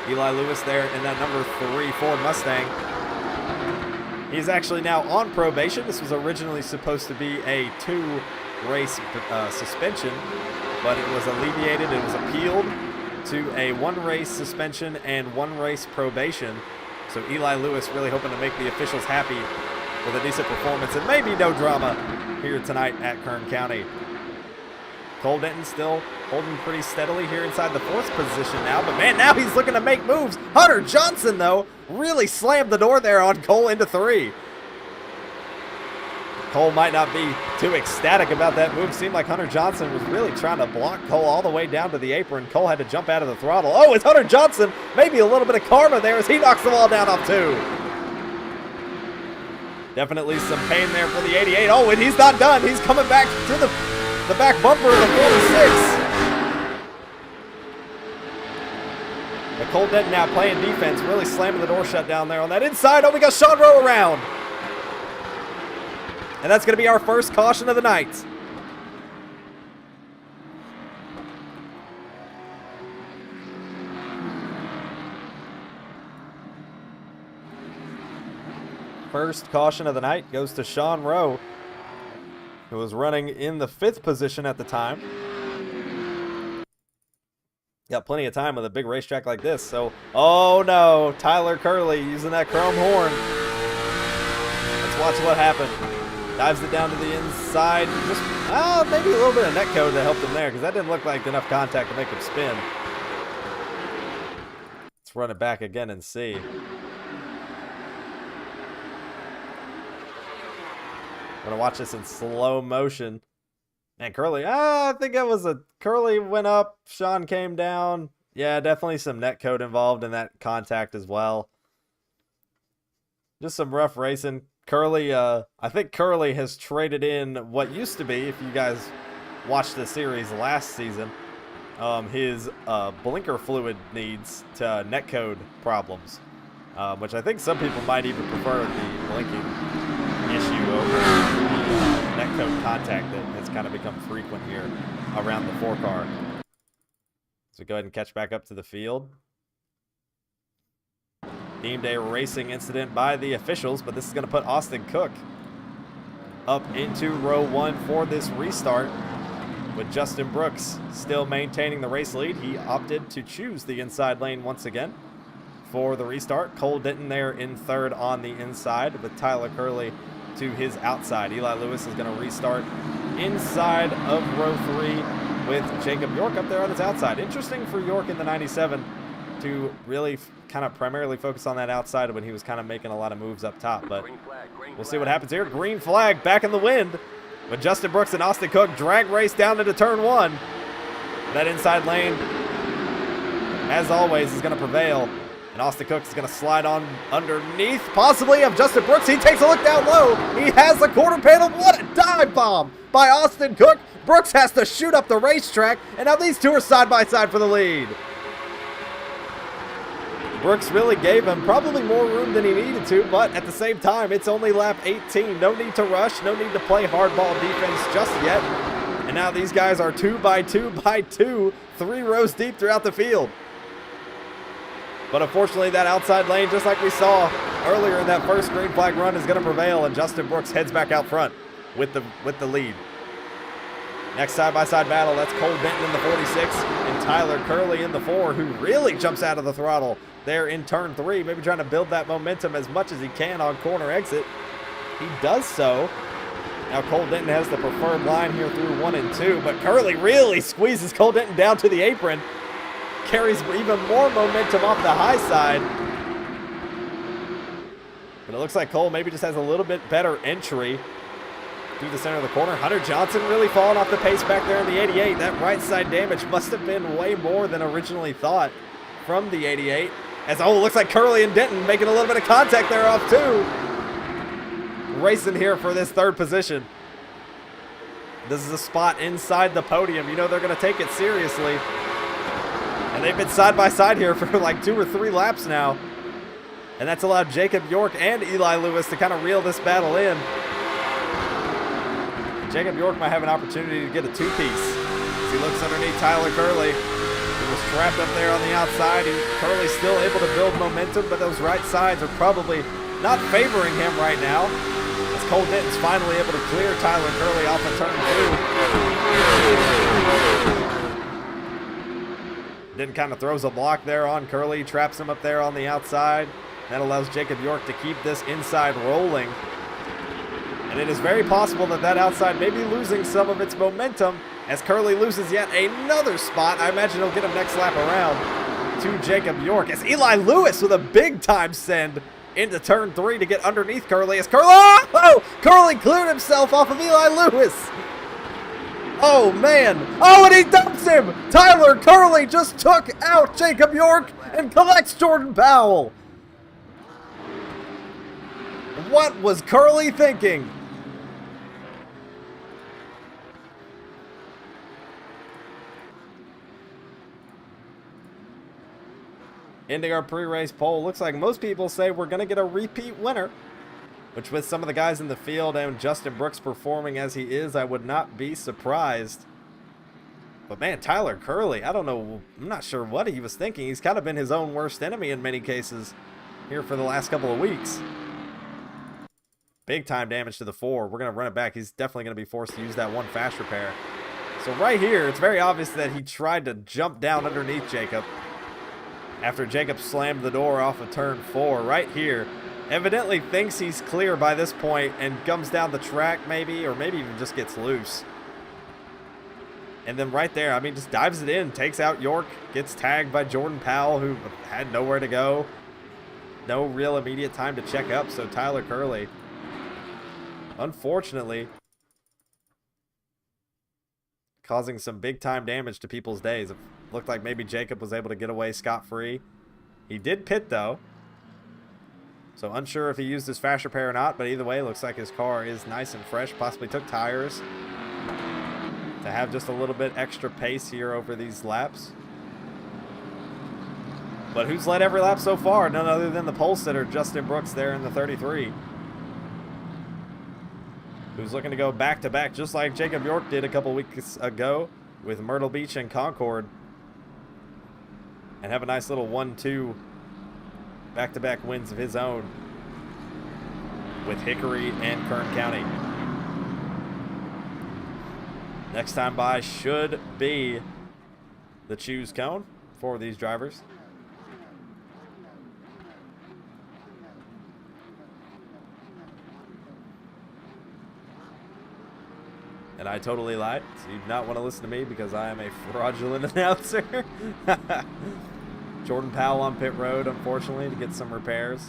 Eli Lewis there in that number 3 Ford Mustang. He's actually now on probation. This was originally supposed to be a 2-race suspension, but it was alleviated. It was appealed to a 1-race suspension and 1-race probation. So Eli Lewis really hoping to make the officials happy with a decent performance and maybe no drama here tonight at Kern County. Cole Denton still holding pretty steadily here inside the 4th position now, but man, now he's looking to make moves. Hunter Johnson, though, really slammed the door there on Cole into 3. Cole might not be too ecstatic about that move. Seemed like Hunter Johnson was really trying to block Cole all the way down to the apron. Cole had to jump out of the throttle. Oh, it's Hunter Johnson. Maybe a little bit of karma there as he knocks the wall down off 2. Definitely some pain there for the 88. Oh, and he's not done. He's coming back to the back bumper of the 46. But Cole Denton now playing defense, really slamming the door shut down there on that inside. Oh, we got Sean Rowe around. And that's going to be our first caution of the night. First caution of the night goes to Sean Rowe, who was running in the 5th position at the time. Got plenty of time with a big racetrack like this. So, oh no, Tyler Curley using that chrome horn. Let's watch what happened. Dives it down to the inside. Just maybe a little bit of netcode that helped him there, because that didn't look like enough contact to make him spin. Let's run it back again and see. I'm going to watch this in slow motion. And Curly, I think it was Curly went up, Sean came down. Yeah, definitely some netcode involved in that contact as well. Just some rough racing. Curly, I think Curly has traded in what used to be, if you guys watched the series last season, his blinker fluid needs to netcode problems, which I think some people might even prefer the blinking issue over the netcode contact that has kind of become frequent here around the 4-car. So go ahead and catch back up to the field. Deemed a racing incident by the officials, but this is going to put Austin Cook up into row 1 for this restart, with Justin Brooks still maintaining the race lead. He opted to choose the inside lane once again for the restart. Cole Denton there in third on the inside, with Tyler Curley to his outside. Eli Lewis is going to restart inside of row 3 with Jacob York up there on his outside. Interesting for York in the 97 to really kind of primarily focus on that outside when he was kind of making a lot of moves up top, but we'll see what happens here. Green flag back in the wind, with Justin Brooks and Austin Cook drag race down into turn 1. That inside lane, as always, is going to prevail. And Austin Cook is going to slide on underneath, possibly, of Justin Brooks. He takes a look down low. He has the quarter panel. What a dive bomb by Austin Cook. Brooks has to shoot up the racetrack, and now these two are side by side for the lead. Brooks really gave him probably more room than he needed to, but at the same time, it's only lap 18. No need to rush, no need to play hardball defense just yet. And now these guys are 2 by 2 by 2, 3 rows deep throughout the field. But unfortunately, that outside lane, just like we saw earlier in that first green flag run, is going to prevail, and Justin Brooks heads back out front with the lead. Next side-by-side battle, that's Cole Benton in the 46 and Tyler Curley in the 4, who really jumps out of the throttle there in turn 3, maybe trying to build that momentum as much as he can on corner exit. He does so. Now Cole Denton has the preferred line here through 1 and 2, but Curley really squeezes Cole Denton down to the apron. Carries even more momentum off the high side. But it looks like Cole maybe just has a little bit better entry through the center of the corner. Hunter Johnson really falling off the pace back there in the 88. That right side damage must have been way more than originally thought from the 88. As, oh, looks like Curley and Denton making a little bit of contact there off too. Racing here for this 3rd position. This is a spot inside the podium. You know they're going to take it seriously. And they've been side by side here for like 2 or 3 laps now. And that's allowed Jacob York and Eli Lewis to kind of reel this battle in. Jacob York might have an opportunity to get a 2-piece as he looks underneath Tyler Curley, who was trapped up there on the outside. Curley's still able to build momentum, but those right sides are probably not favoring him right now, as Cole Denton's finally able to clear Tyler Curley off of turn 2. Denton kind of throws a block there on Curley, traps him up there on the outside. That allows Jacob York to keep this inside rolling. And it is very possible that that outside may be losing some of its momentum as Curley loses yet another spot. I imagine he'll get him next lap around to Jacob York, as Eli Lewis with a big time send into turn 3 to get underneath Curley. As Curley cleared himself off of Eli Lewis. Oh man, oh, and he dumps him. Tyler Curley just took out Jacob York and collects Jordan Powell. What was Curley thinking? Ending our pre-race poll, looks like most people say we're going to get a repeat winner, which with some of the guys in the field and Justin Brooks performing as he is, I would not be surprised. But man, Tyler Curley, I don't know, I'm not sure what he was thinking. He's kind of been his own worst enemy in many cases here for the last couple of weeks. Big time damage to the 4. We're going to run it back. He's definitely going to be forced to use that 1 fast repair. So right here, it's very obvious that he tried to jump down underneath Jacob after Jacob slammed the door off of turn 4 right here. Evidently thinks he's clear by this point and comes down the track maybe, or maybe even just gets loose. And then right there, I mean, just dives it in, takes out York, gets tagged by Jordan Powell, who had nowhere to go. No real immediate time to check up, so Tyler Curley, unfortunately, causing some big-time damage to people's days. It looked like maybe Jacob was able to get away scot-free. He did pit, though. So unsure if he used his fast repair or not, but either way, looks like his car is nice and fresh. Possibly took tires to have just a little bit extra pace here over these laps. But who's led every lap so far? None other than the pole sitter, Justin Brooks, there in the 33. Who's looking to go back-to-back, just like Jacob York did a couple weeks ago with Myrtle Beach and Concord. And have a nice little 1-2 back-to-back wins of his own with Hickory and Kern County. Next time by should be the choose cone for these drivers. And I totally lied, so you do not want to listen to me because I am a fraudulent announcer. Jordan Powell on pit road, unfortunately, to get some repairs.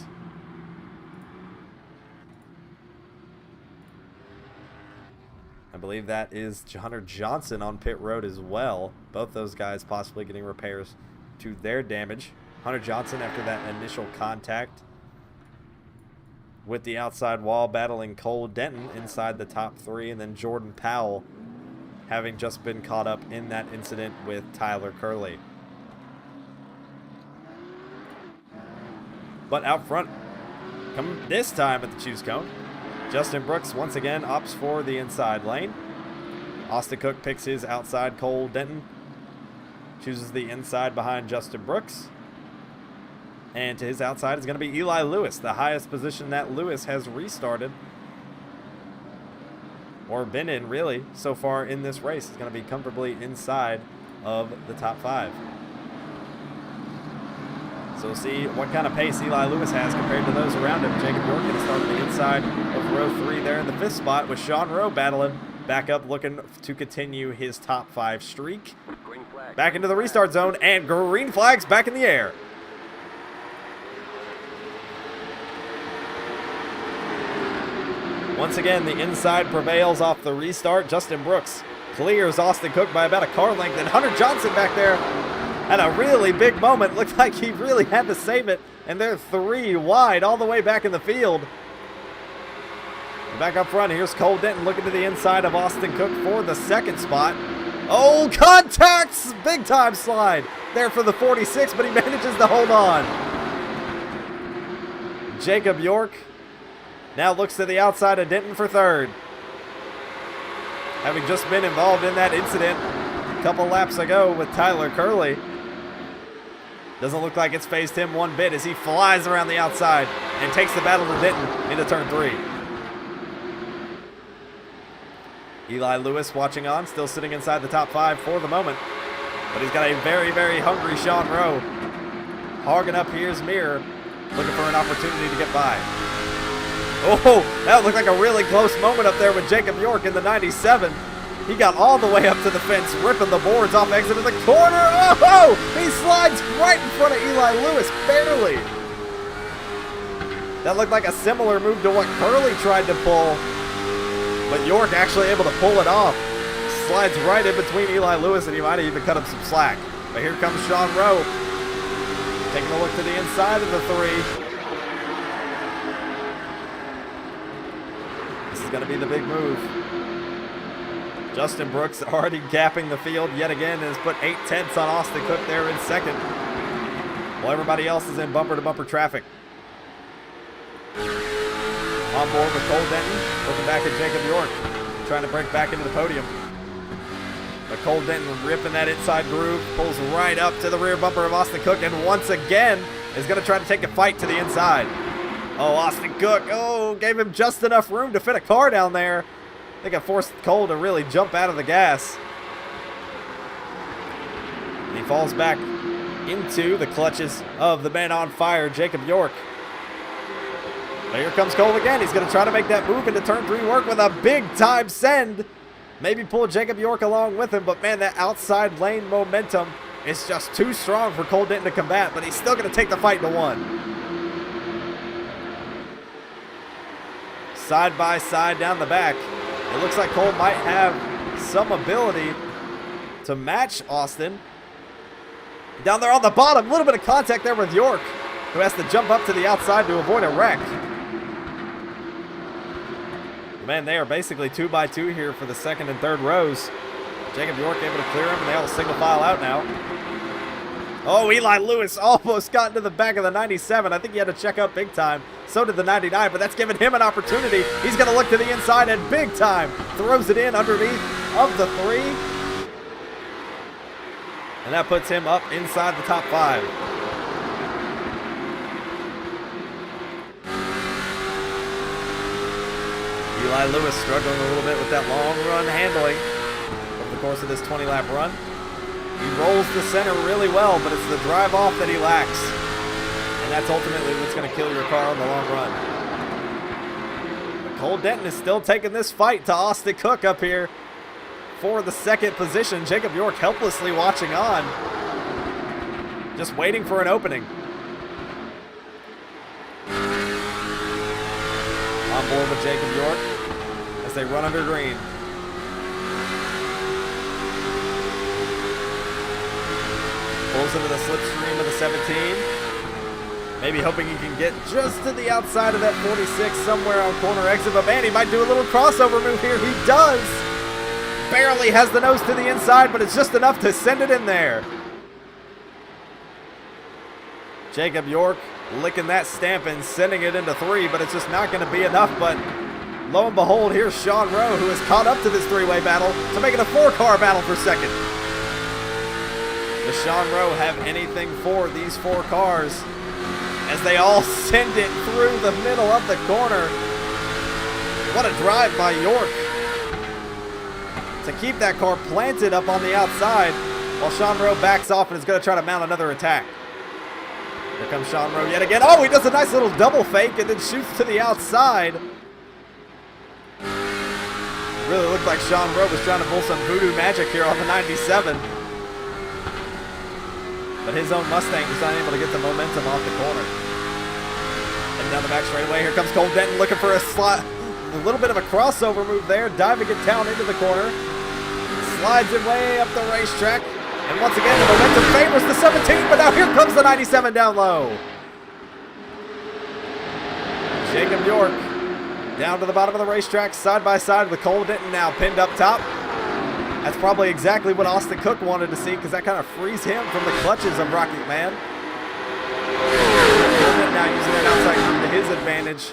I believe that is Hunter Johnson on pit road as well. Both those guys possibly getting repairs to their damage. Hunter Johnson, after that initial contact with the outside wall, battling Cole Denton inside the top 3, and then Jordan Powell having just been caught up in that incident with Tyler Curley. But out front, come this time at the choose cone, Justin Brooks once again opts for the inside lane. Austin Cook picks his outside. Cole Denton chooses the inside behind Justin Brooks. And to his outside is going to be Eli Lewis, the highest position that Lewis has restarted or been in, really, so far in this race. Is going to be comfortably inside of the top 5. So we'll see what kind of pace Eli Lewis has compared to those around him. Jacob York going to start on the inside of row 3 there in the 5th spot, with Sean Rowe battling back up, looking to continue his top 5 streak. Back into the restart zone, and green flags back in the air. Once again, the inside prevails off the restart. Justin Brooks clears Austin Cook by about a car length, and Hunter Johnson back there had a really big moment. Looked like he really had to save it, and they're 3 wide all the way back in the field. And back up front, here's Cole Denton looking to the inside of Austin Cook for the 2nd spot. Oh, contacts! Big time slide there for the 46, but he manages to hold on. Jacob York now looks to the outside of Denton for 3rd. Having just been involved in that incident a couple laps ago with Tyler Curley. Doesn't look like it's phased him one bit as he flies around the outside and takes the battle to Denton into turn 3. Eli Lewis watching on, still sitting inside the top 5 for the moment. But he's got a very, very hungry Sean Rowe hogging up here's mirror, looking for an opportunity to get by. Oh, that looked like a really close moment up there with Jacob York in the 97. He got all the way up to the fence, ripping the boards off exit of the corner. Oh, he slides right in front of Eli Lewis, barely. That looked like a similar move to what Curley tried to pull, but York actually able to pull it off. Slides right in between Eli Lewis, and he might have even cut him some slack. But here comes Sean Rowe, taking a look to the inside of the 3. This is going to be the big move. Justin Brooks already gapping the field yet again and has put 8 tenths on Austin Cook there in 2nd. While everybody else is in bumper-to-bumper traffic. On board with Cole Denton, looking back at Jacob York, trying to break back into the podium. But Cole Denton ripping that inside groove, pulls right up to the rear bumper of Austin Cook, and once again is going to try to take a fight to the inside. Oh, Austin Cook, gave him just enough room to fit a car down there. I think it forced Cole to really jump out of the gas. And he falls back into the clutches of the man on fire, Jacob York. But here comes Cole again. He's going to try to make that move into turn 3 work with a big-time send. Maybe pull Jacob York along with him, but man, that outside lane momentum is just too strong for Cole Denton to combat, but he's still going to take the fight to 1. Side by side down the back. It looks like Cole might have some ability to match Austin. Down there on the bottom, a little bit of contact there with York, who has to jump up to the outside to avoid a wreck. Man, they are basically 2 by 2 here for the second and third rows. Jacob York able to clear him, and they all single file out now. Oh, Eli Lewis almost got into the back of the 97. I think he had to check up big time. So did the 99, but that's given him an opportunity. He's going to look to the inside and big time throws it in underneath of the 3. And that puts him up inside the top 5. Eli Lewis struggling a little bit with that long run handling over the course of this 20-lap run. He rolls the center really well, but it's the drive off that he lacks. And that's ultimately what's going to kill your car on the long run. But Cole Denton is still taking this fight to Austin Cook up here for the second position. Jacob York helplessly watching on, just waiting for an opening. On board with Jacob York as they run under green. Pulls into the slipstream of the 17. Maybe hoping he can get just to the outside of that 46 somewhere on corner exit. But man, he might do a little crossover move here. He does. Barely has the nose to the inside, but it's just enough to send it in there. Jacob York licking that stamp and sending it into 3, but it's just not going to be enough. But lo and behold, here's Sean Rowe, who has caught up to this 3-way battle to make it a 4-car battle for second. Does Sean Rowe have anything for these 4 cars as they all send it through the middle of the corner? What a drive by York to keep that car planted up on the outside while Sean Rowe backs off and is going to try to mount another attack. Here comes Sean Rowe yet again. Oh, he does a nice little double fake and then shoots to the outside. It really looked like Sean Rowe was trying to pull some voodoo magic here on the 97. But his own Mustang was not able to get the momentum off the corner. And down the back straightaway, here comes Cole Denton looking for a slot. A little bit of a crossover move there, diving it down into the corner. Slides it way up the racetrack. And once again, the momentum favors the 17, but now here comes the 97 down low. Jacob York down to the bottom of the racetrack, side by side with Cole Denton now pinned up top. That's probably exactly what Austin Cook wanted to see, because that kind of frees him from the clutches of Rocky Man. Cole Denton now using that outside group to his advantage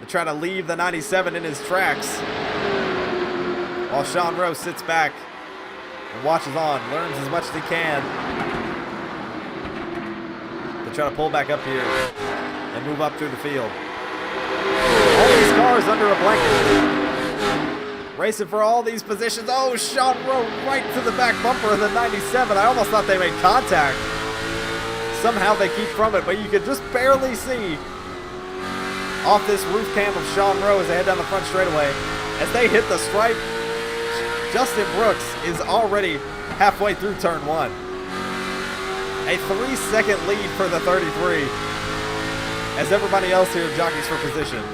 to try to leave the 97 in his tracks, while Sean Rowe sits back and watches on, learns as much as he can to try to pull back up here and move up through the field. All these cars under a blanket, racing for all these positions. Oh, Sean Rowe right to the back bumper of the 97. I almost thought they made contact. Somehow they keep from it, but you could just barely see off this roof cam of Sean Rowe as they head down the front straightaway. As they hit the stripe, Justin Brooks is already halfway through turn 1. A 3-second lead for the 33 as everybody else here jockeys for position.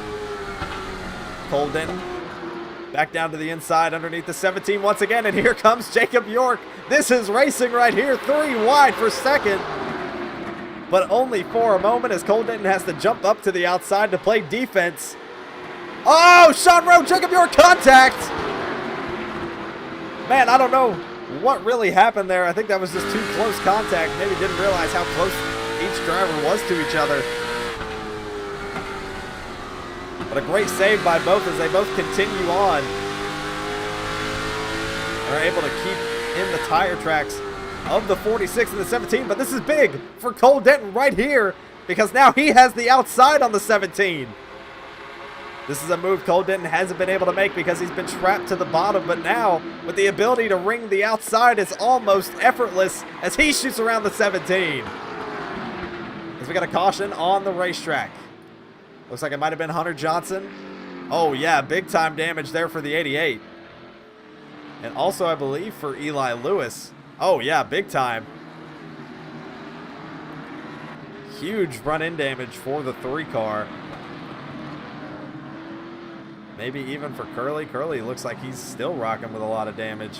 Cole Denton back down to the inside underneath the 17 once again, and here comes Jacob York. This is racing right here, 3 wide for second, but only for a moment as Cole Denton has to jump up to the outside to play defense. Oh, Sean Rowe, Jacob York contact. Man, I don't know what really happened there. I think that was just too close contact. Maybe didn't realize how close each driver was to each other. But a great save by both as they both continue on and are able to keep in the tire tracks of the 46 and the 17. But this is big for Cole Denton right here because now he has the outside on the 17. This is a move Cole Denton hasn't been able to make because he's been trapped to the bottom, but now with the ability to ring the outside, it's almost effortless as he shoots around the 17. As we got a caution on the racetrack. Looks like it might have been Hunter Johnson. Oh yeah, big time damage there for the 88. And also I believe for Eli Lewis. Oh yeah, big time. Huge run-in damage for the 3 car. Maybe even for Curly. Curly looks like he's still rocking with a lot of damage.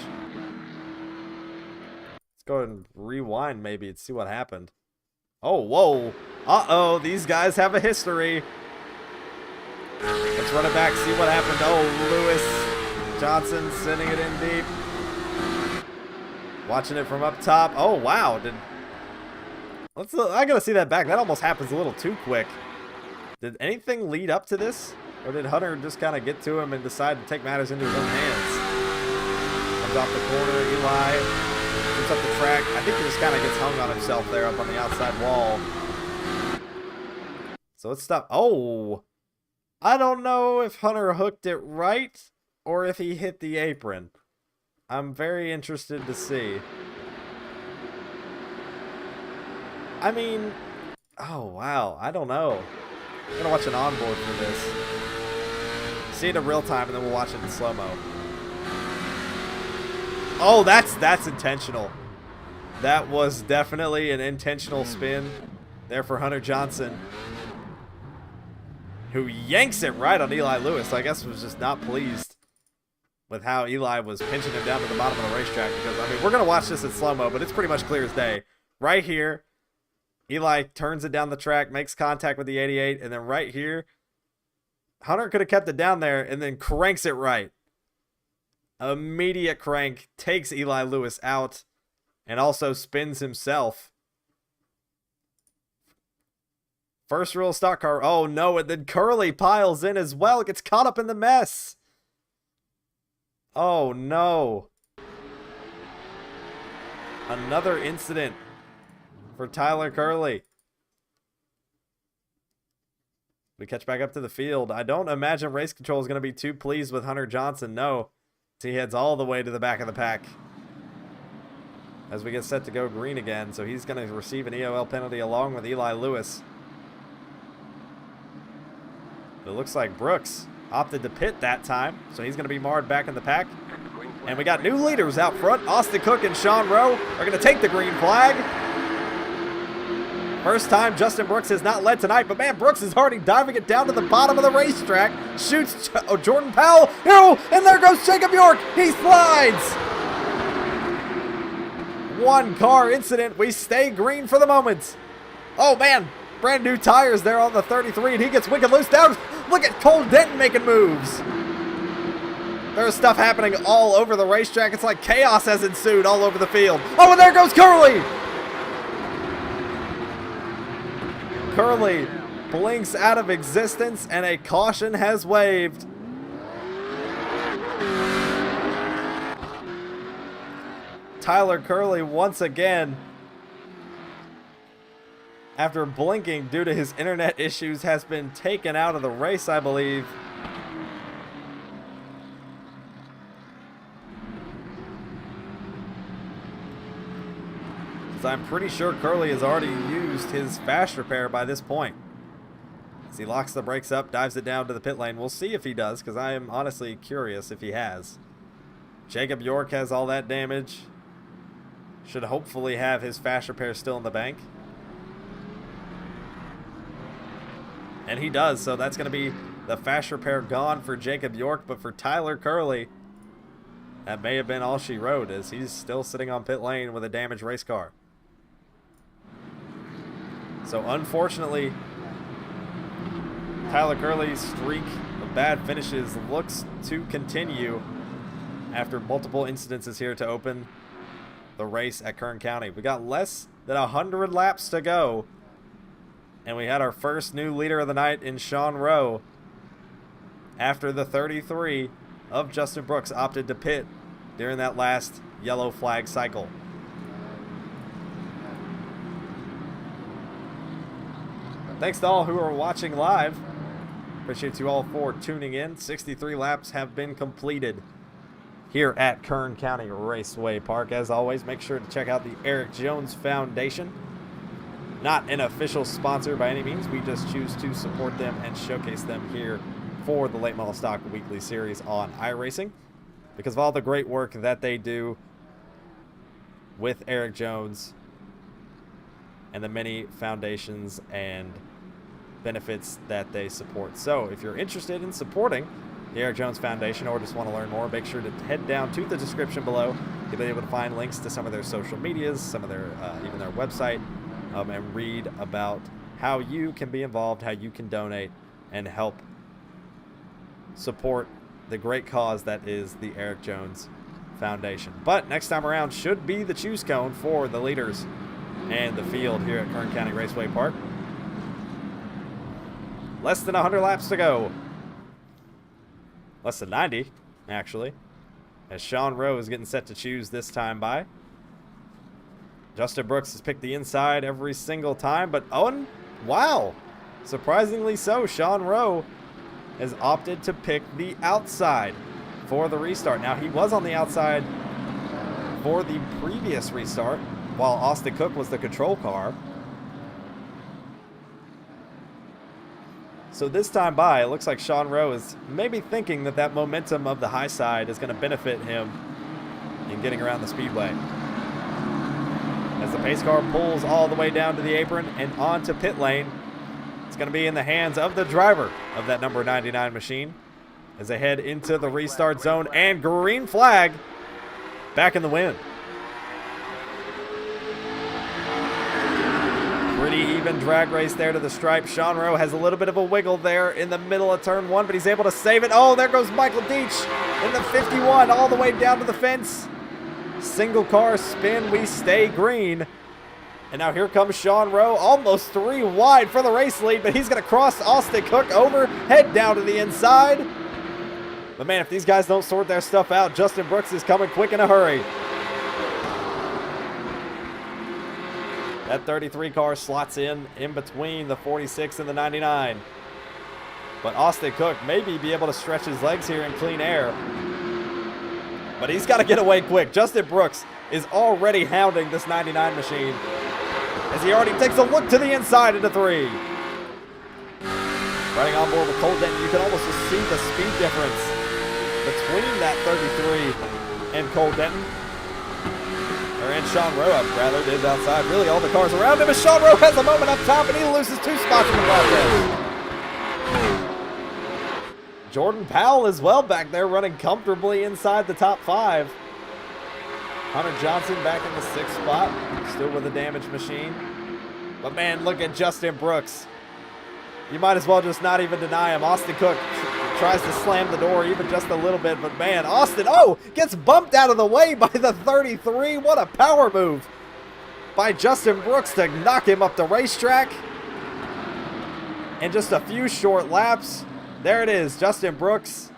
go ahead and rewind maybe and see what happened. Oh, whoa. Uh-oh, these guys have a history. Let's run it back, see what happened. Oh, Lewis Johnson sending it in deep. Watching it from up top. Oh, wow. I gotta see that back. That almost happens a little too quick. Did anything lead up to this? Or did Hunter just kind of get to him and decide to take matters into his own hands? Comes off the corner, Eli comes up the track. I think he just kind of gets hung on himself there up on the outside wall. So let's stop. Oh! I don't know if Hunter hooked it right or if he hit the apron. I'm very interested to see. I mean, oh wow, I don't know. I'm gonna watch an onboard for this. See it in real time, and then we'll watch it in slow-mo. Oh, that's intentional. That was definitely an intentional spin there for Hunter Johnson, who yanks it right on Eli Lewis. I guess was just not pleased with how Eli was pinching him down to the bottom of the racetrack. Because, I mean, we're going to watch this in slow-mo, but it's pretty much clear as day. Right here, Eli turns it down the track, makes contact with the 88, and then right here, Hunter could have kept it down there and then cranks it right. Immediate crank, takes Eli Lewis out, and also spins himself. First real stock car. Oh, no, and then Curly piles in as well. Gets caught up in the mess. Oh, no. Another incident for Tyler Curley. We catch back up to the field. I don't imagine Race Control is going to be too pleased with Hunter Johnson. No. He heads all the way to the back of the pack as we get set to go green again. So he's going to receive an EOL penalty along with Eli Lewis. It looks like Brooks opted to pit that time, so he's going to be marred back in the pack. And we got new leaders out front. Austin Cook and Sean Rowe are going to take the green flag. First time Justin Brooks has not led tonight, but man, Brooks is already diving it down to the bottom of the racetrack. Shoots Jordan Powell. Oh, and there goes Jacob York. He slides. One car incident. We stay green for the moment. Oh man, brand new tires there on the 33, and he gets wicked loose down. Look at Cole Denton making moves. There's stuff happening all over the racetrack. It's like chaos has ensued all over the field. Oh, and there goes Curly. Curly blinks out of existence, and a caution has waved. Tyler Curly once again, after blinking due to his internet issues, has been taken out of the race, I believe. I'm pretty sure Curly has already used his fast repair by this point. As he locks the brakes up, dives it down to the pit lane. We'll see if he does, because I am honestly curious if he has. Jacob York has all that damage. Should hopefully have his fast repair still in the bank. And he does, so that's going to be the fast repair gone for Jacob York, but for Tyler Curly, that may have been all she wrote, as he's still sitting on pit lane with a damaged race car. So unfortunately, Tyler Curley's streak of bad finishes looks to continue after multiple incidences here to open the race at Kern County. We got less than 100 laps to go, and we had our first new leader of the night in Sean Rowe after the 33 of Justin Brooks opted to pit during that last yellow flag cycle. Thanks to all who are watching live. Appreciate you all for tuning in. 63 laps have been completed here at Kern County Raceway Park. As always, make sure to check out the Eric Jones Foundation. Not an official sponsor by any means. We just choose to support them and showcase them here for the Late Model Stock Weekly Series on iRacing, because of all the great work that they do with Eric Jones and the many foundations and benefits that they support. So if you're interested in supporting the Eric Jones Foundation or just want to learn more, make sure to head down to the description below You'll be able to find links to some of their social medias, some of their even their website, and read about how you can be involved, how you can donate, and help support the great cause that is the Eric Jones Foundation. But next time around should be the choose cone for the leaders and the field here at Kern County Raceway Park. Less than 100 laps to go. Less than 90, actually. As Sean Rowe is getting set to choose this time by. Justin Brooks has picked the inside every single time, but Owen, wow. Surprisingly so, Sean Rowe has opted to pick the outside for the restart. Now, he was on the outside for the previous restart, while Austin Cook was the control car. So this time by, it looks like Sean Rowe is maybe thinking that that momentum of the high side is going to benefit him in getting around the speedway. As the pace car pulls all the way down to the apron and onto pit lane, it's going to be in the hands of the driver of that number 99 machine as they head into the restart zone, and green flag back in the wind. Pretty even drag race there to the stripe. Sean Rowe has a little bit of a wiggle there in the middle of turn 1, but he's able to save it. Oh, there goes Michael Deach in the 51 all the way down to the fence. Single car spin, we stay green. And now here comes Sean Rowe, almost 3 wide for the race lead, but he's going to cross Austin Cook over, head down to the inside. But man, if these guys don't sort their stuff out, Justin Brooks is coming quick in a hurry. That 33 car slots in between the 46 and the 99. But Austin Cook maybe be able to stretch his legs here in clean air. But he's got to get away quick. Justin Brooks is already hounding this 99 machine as he already takes a look to the inside into 3. Riding on board with Cole Denton, you can almost just see the speed difference between that 33 and Cole Denton. And Sean Rowe, rather, is outside. Really, all the cars around him. As Sean Rowe has a moment up top, and he loses 2 spots in the process. Jordan Powell as well back there, running comfortably inside the top 5. Hunter Johnson back in the 6th spot, still with a damaged machine. But man, look at Justin Brooks. You might as well just not even deny him. Austin Cook tries to slam the door even just a little bit, but man, Austin, gets bumped out of the way by the 33. What a power move by Justin Brooks to knock him up the racetrack. In just a few short laps, there it is, Justin Brooks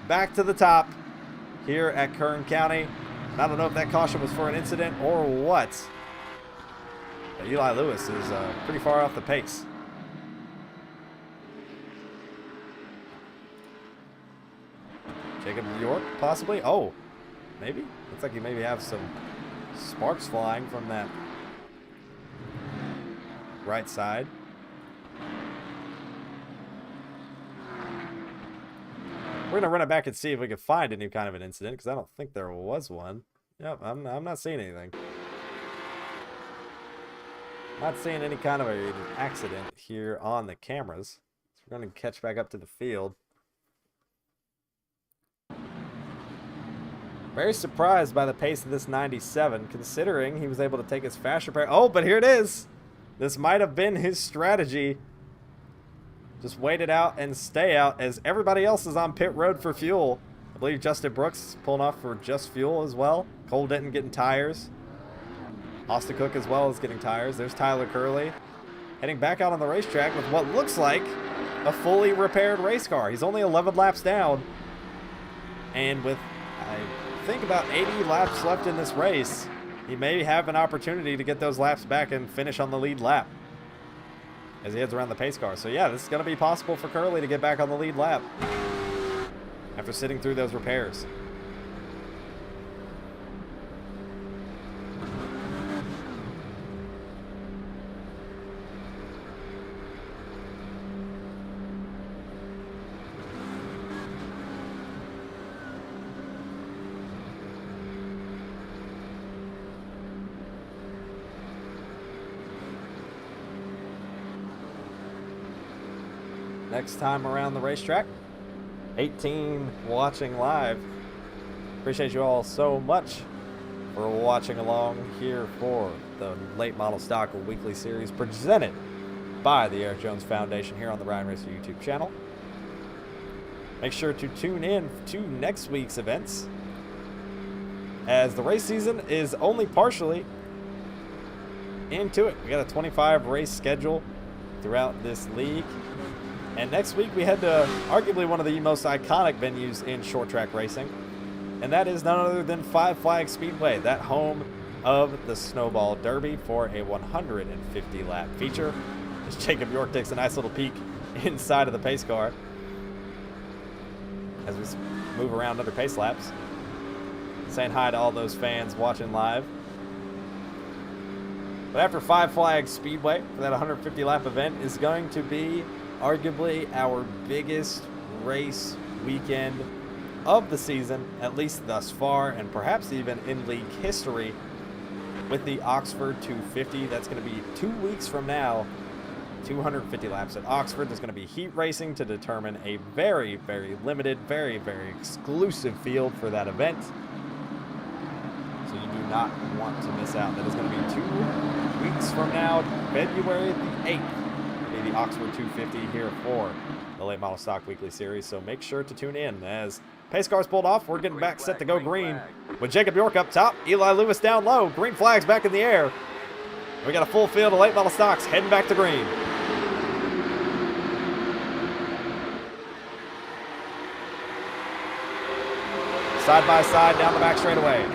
back to the top here at Kern County. And I don't know if that caution was for an incident or what, but Eli Lewis is pretty far off the pace. Jacob York, possibly. Oh, maybe. Looks like you maybe have some sparks flying from that right side. We're going to run it back and see if we can find any kind of an incident, because I don't think there was one. Yep, I'm not seeing anything. Not seeing any kind of an accident here on the cameras. So we're going to catch back up to the field. Very surprised by the pace of this 97, considering he was able to take his fast repair. Oh, but here it is. This might have been his strategy. Just wait it out and stay out as everybody else is on pit road for fuel. I believe Justin Brooks is pulling off for just fuel as well. Cole Denton getting tires. Austin Cook as well is getting tires. There's Tyler Curley heading back out on the racetrack with what looks like a fully repaired race car. He's only 11 laps down. And with, I think, about 80 laps left in this race, he may have an opportunity to get those laps back and finish on the lead lap as he heads around the pace car. So yeah, this is going to be possible for Curley to get back on the lead lap after sitting through those repairs. Next time around the racetrack, 18 watching live. Appreciate you all so much for watching along here for the Late Model Stock Weekly Series presented by the Eric Jones Foundation here on the Ryan Racer YouTube channel. Make sure to tune in to next week's events, as the race season is only partially into it. We got a 25 race schedule throughout this league, and next week we head to arguably one of the most iconic venues in short track racing, and that is none other than Five Flags Speedway, that home of the Snowball Derby, for a 150 lap feature. As Jacob York takes a nice little peek inside of the pace car as we move around under pace laps, saying hi to all those fans watching live. But after Five Flags Speedway, for that 150 lap event, is going to be arguably our biggest race weekend of the season, at least thus far, and perhaps even in league history, with the Oxford 250. That's going to be 2 weeks from now. 250 laps at Oxford. There's going to be heat racing to determine a very, very limited, very, very exclusive field for that event. So you do not want to miss out. That is going to be 2 weeks from now, February the 8th, will be the Oxford 250 here for the Late Model Stock Weekly Series. So make sure to tune in. As pace cars pulled off, we're getting back set to go green with Jacob York up top, Eli Lewis down low, green flags back in the air. We got a full field of late model stocks heading back to green. Side by side down the back straightaway.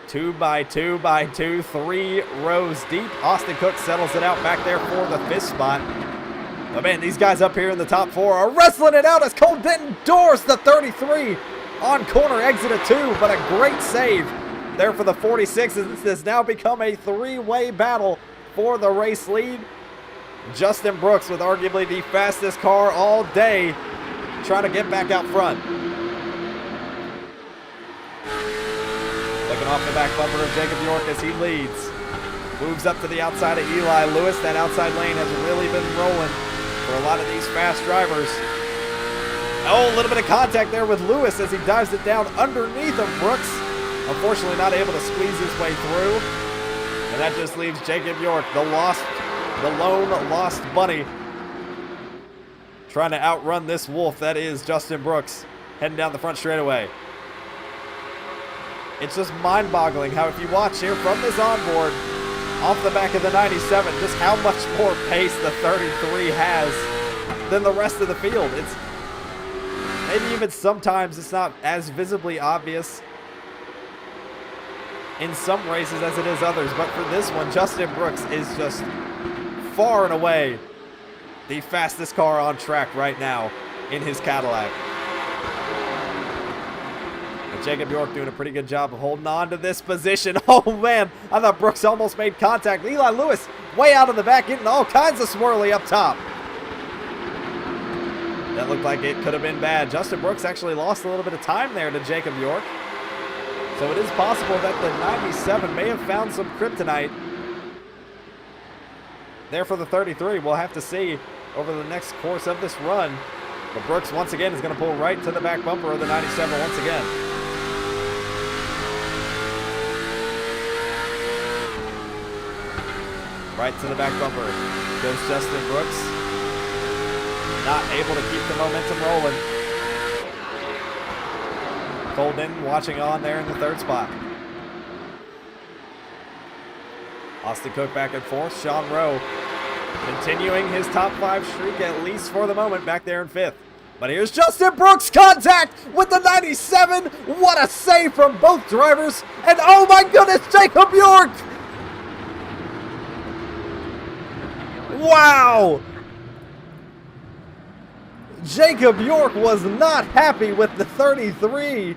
2 by 2 by 2, 3 rows deep. Austin Cook settles it out back there for the 5th spot. But man, these guys up here in the top 4 are wrestling it out as Cole Denton doors the 33 on corner exit of 2, but a great save there for the 46 as this has now become a 3-way battle for the race lead. Justin Brooks with arguably the fastest car all day, trying to get back out front. Looking off the back bumper of Jacob York as he leads. Moves up to the outside of Eli Lewis. That outside lane has really been rolling for a lot of these fast drivers. Oh, a little bit of contact there with Lewis as he dives it down underneath of Brooks. Unfortunately not able to squeeze his way through. And that just leaves Jacob York, the lone lost bunny, trying to outrun this wolf that is Justin Brooks, heading down the front straightaway. It's just mind-boggling how, if you watch here from this onboard, off the back of the 97, just how much more pace the 33 has than the rest of the field. It's maybe even sometimes it's not as visibly obvious in some races as it is others, but for this one, Justin Brooks is just far and away the fastest car on track right now in his Cadillac. But Jacob York doing a pretty good job of holding on to this position. Oh man, I thought Brooks almost made contact. Eli Lewis way out of the back, getting all kinds of swirly up top. That looked like it could have been bad. Justin Brooks actually lost a little bit of time there to Jacob York. So it is possible that the 97 may have found some kryptonite there for the 33. We'll have to see over the next course of this run. But Brooks once again is going to pull right to the back bumper of the 97 once again. Right to the back bumper goes Justin Brooks. Not able to keep the momentum rolling. Golden watching on there in the 3rd spot. Austin Cook back and forth. Sean Rowe continuing his top 5 streak, at least for the moment, back there in 5th. But here's Justin Brooks, contact with the 97. What a save from both drivers. And oh my goodness, Jacob York. Wow. Jacob York was not happy with the 33.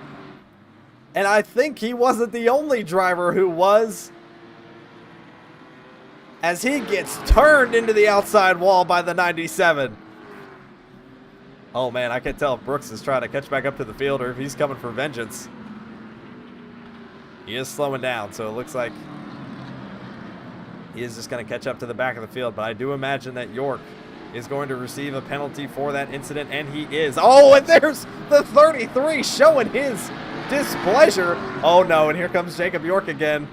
And I think he wasn't the only driver who was, as he gets turned into the outside wall by the 97. Oh man, I can tell if Brooks is trying to catch back up to the field or if he's coming for vengeance. He is slowing down, so it looks like he is just going to catch up to the back of the field. But I do imagine that York is going to receive a penalty for that incident, and he is. Oh, and there's the 33 showing his displeasure. Oh, no, and here comes Jacob York again.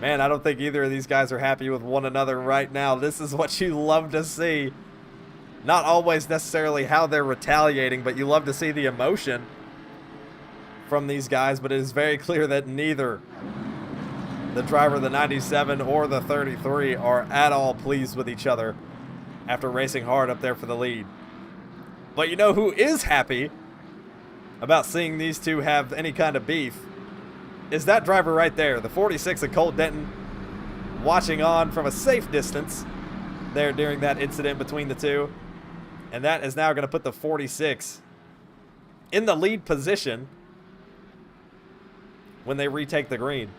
Man, I don't think either of these guys are happy with one another right now. This is what you love to see. Not always necessarily how they're retaliating, but you love to see the emotion from these guys, but it is very clear that neither the driver of the 97 or the 33 are at all pleased with each other after racing hard up there for the lead. But you know who is happy about seeing these two have any kind of beef is that driver right there, the 46 of Cole Denton, watching on from a safe distance there during that incident between the two. And that is now going to put the 46 in the lead position when they retake the green.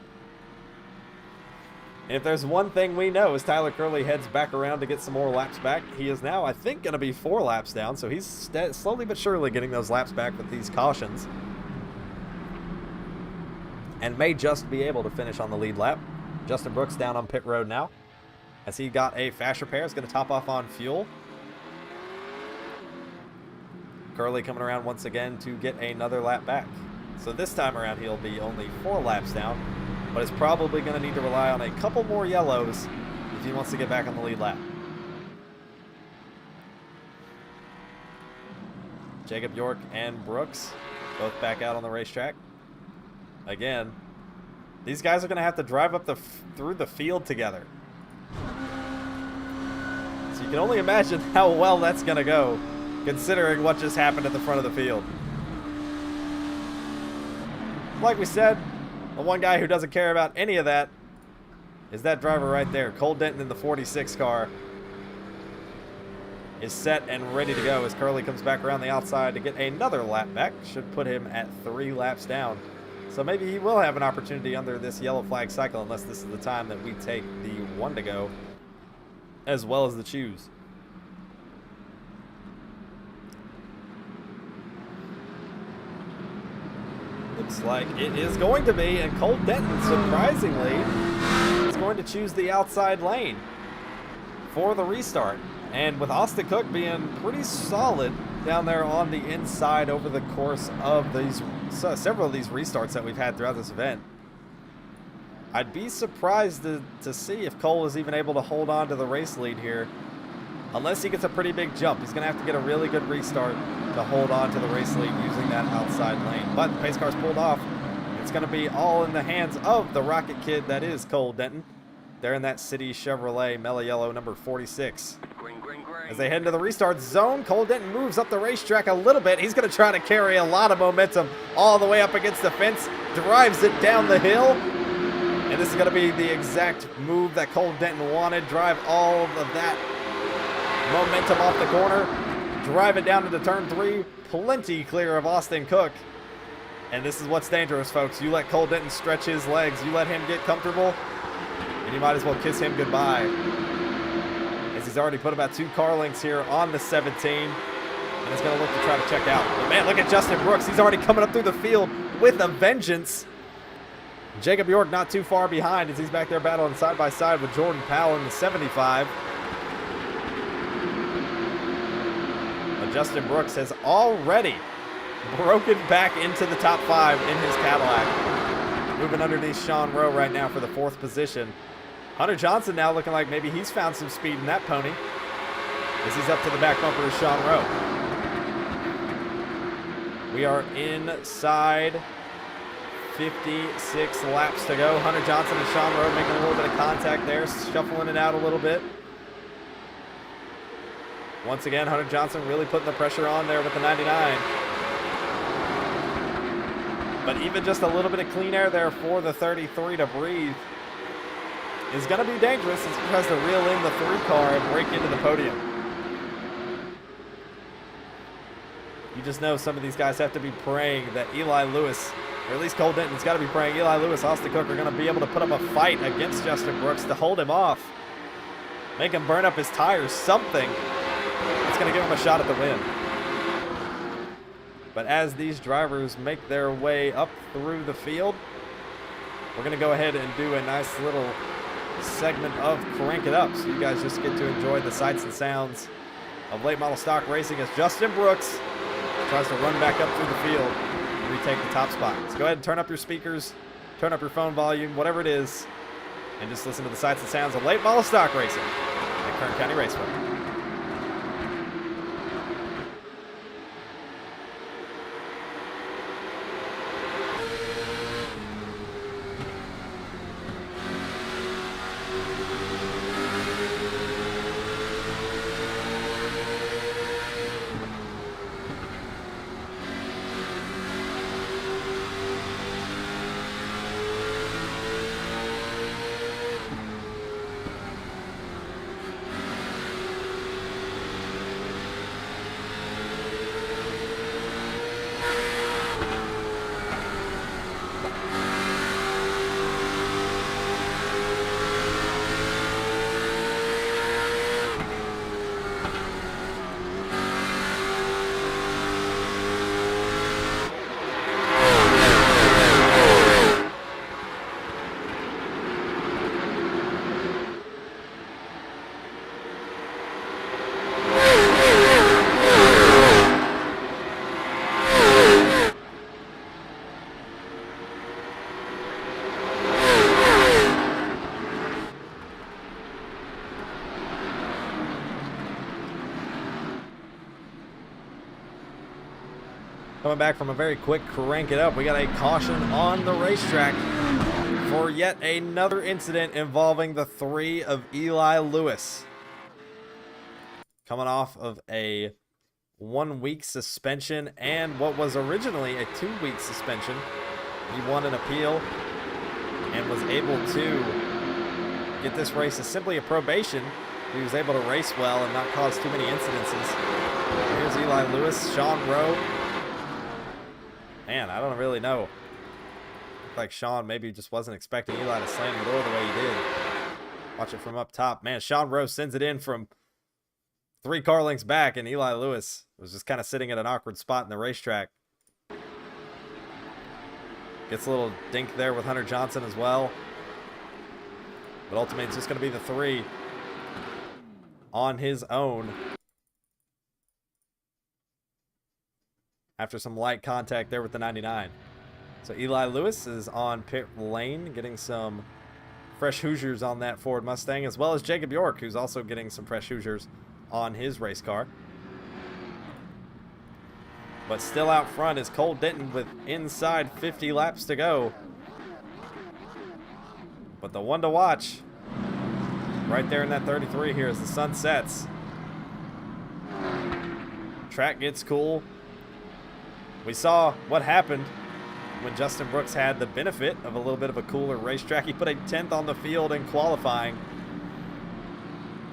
And if there's one thing we know is Tyler Curley heads back around to get some more laps back. He is now, I think, going to be 4 laps down, so he's slowly but surely getting those laps back with these cautions. And may just be able to finish on the lead lap. Justin Brooks down on pit road now, as he got a fast repair. Is going to top off on fuel. Curley coming around once again to get another lap back. So this time around he'll be only 4 laps down, but is probably going to need to rely on a couple more yellows if he wants to get back on the lead lap. Jacob York and Brooks both back out on the racetrack. Again, these guys are going to have to drive up through the field together. So you can only imagine how well that's going to go, considering what just happened at the front of the field. Like we said, the one guy who doesn't care about any of that is that driver right there. Cole Denton in the 46 car is set and ready to go as Curley comes back around the outside to get another lap back. Should put him at 3 laps down. So maybe he will have an opportunity under this yellow flag cycle, unless this is the time that we take the 1 to go as well as the choose. Looks like it is going to be, and Cole Denton, surprisingly, is going to choose the outside lane for the restart. And with Austin Cook being pretty solid down there on the inside over the course of these several of these restarts that we've had throughout this event, I'd be surprised to see if Cole is even able to hold on to the race lead here. Unless he gets a pretty big jump, he's going to have to get a really good restart to hold on to the race lead using that outside lane. But the pace car's pulled off. It's going to be all in the hands of the Rocket Kid that is Cole Denton. They're in that City Chevrolet mellow yellow number 46. As they head into the restart zone, Cole Denton moves up the racetrack a little bit. He's going to try to carry a lot of momentum all the way up against the fence. Drives it down the hill. And this is going to be the exact move that Cole Denton wanted. Drive all of that momentum off the corner. Drive it down into turn 3. Plenty clear of Austin Cook. And this is what's dangerous, folks. You let Cole Denton stretch his legs. You let him get comfortable, and you might as well kiss him goodbye. As he's already put about 2 car lengths here on the 17. And he's going to look to try to check out. But man, look at Justin Brooks. He's already coming up through the field with a vengeance. Jacob York not too far behind as he's back there battling side by side with Jordan Powell in the 75. But Justin Brooks has already broken back into the top 5 in his Cadillac. Moving underneath Sean Rowe right now for the 4th position. Hunter Johnson now looking like maybe he's found some speed in that pony as he's up to the back bumper of Sean Rowe. We are inside 56 laps to go. Hunter Johnson and Sean Rowe making a little bit of contact there, shuffling it out a little bit. Once again, Hunter Johnson really putting the pressure on there with the 99. But even just a little bit of clean air there for the 33 to breathe is going to be dangerous as he tries to reel in the 3 car and break into the podium. You just know some of these guys have to be praying that Eli Lewis, or at least Cole Denton's got to be praying Eli Lewis, Austin Cook are going to be able to put up a fight against Justin Brooks to hold him off. Make him burn up his tires, something that's going to give him a shot at the win. But as these drivers make their way up through the field, we're going to go ahead and do a nice little segment of Crank It Up. So you guys just get to enjoy the sights and sounds of late model stock racing as Justin Brooks tries to run back up through the field and retake the top spot. So go ahead and turn up your speakers, turn up your phone volume, whatever it is, and just listen to the sights and sounds of late model stock racing at Kern County Raceway. Coming back from a very quick Crank It Up, we got a caution on the racetrack for yet another incident involving the 3 of Eli Lewis. Coming off of a 1-week suspension and what was originally a 2-week suspension. He won an appeal and was able to get this race as simply a probation. He was able to race well and not cause too many incidences. Here's Eli Lewis, Sean Rowe. Man, I don't really know. Looked like Sean maybe just wasn't expecting Eli to slam the door the way he did. Watch it from up top. Man, Sean Rose sends it in from 3 car lengths back, and Eli Lewis was just kind of sitting at an awkward spot in the racetrack. Gets a little dink there with Hunter Johnson as well. But ultimately, it's just going to be the 3 on his own. After some light contact there with the 99. So Eli Lewis is on pit lane, getting some fresh Hoosiers on that Ford Mustang, as well as Jacob York, who's also getting some fresh Hoosiers on his race car. But still out front is Cole Denton with inside 50 laps to go. But the one to watch right there in that 33 here as the sun sets. Track gets cool. We saw what happened when Justin Brooks had the benefit of a little bit of a cooler racetrack. He put a 10th on the field in qualifying.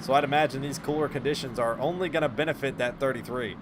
So I'd imagine these cooler conditions are only going to benefit that 33.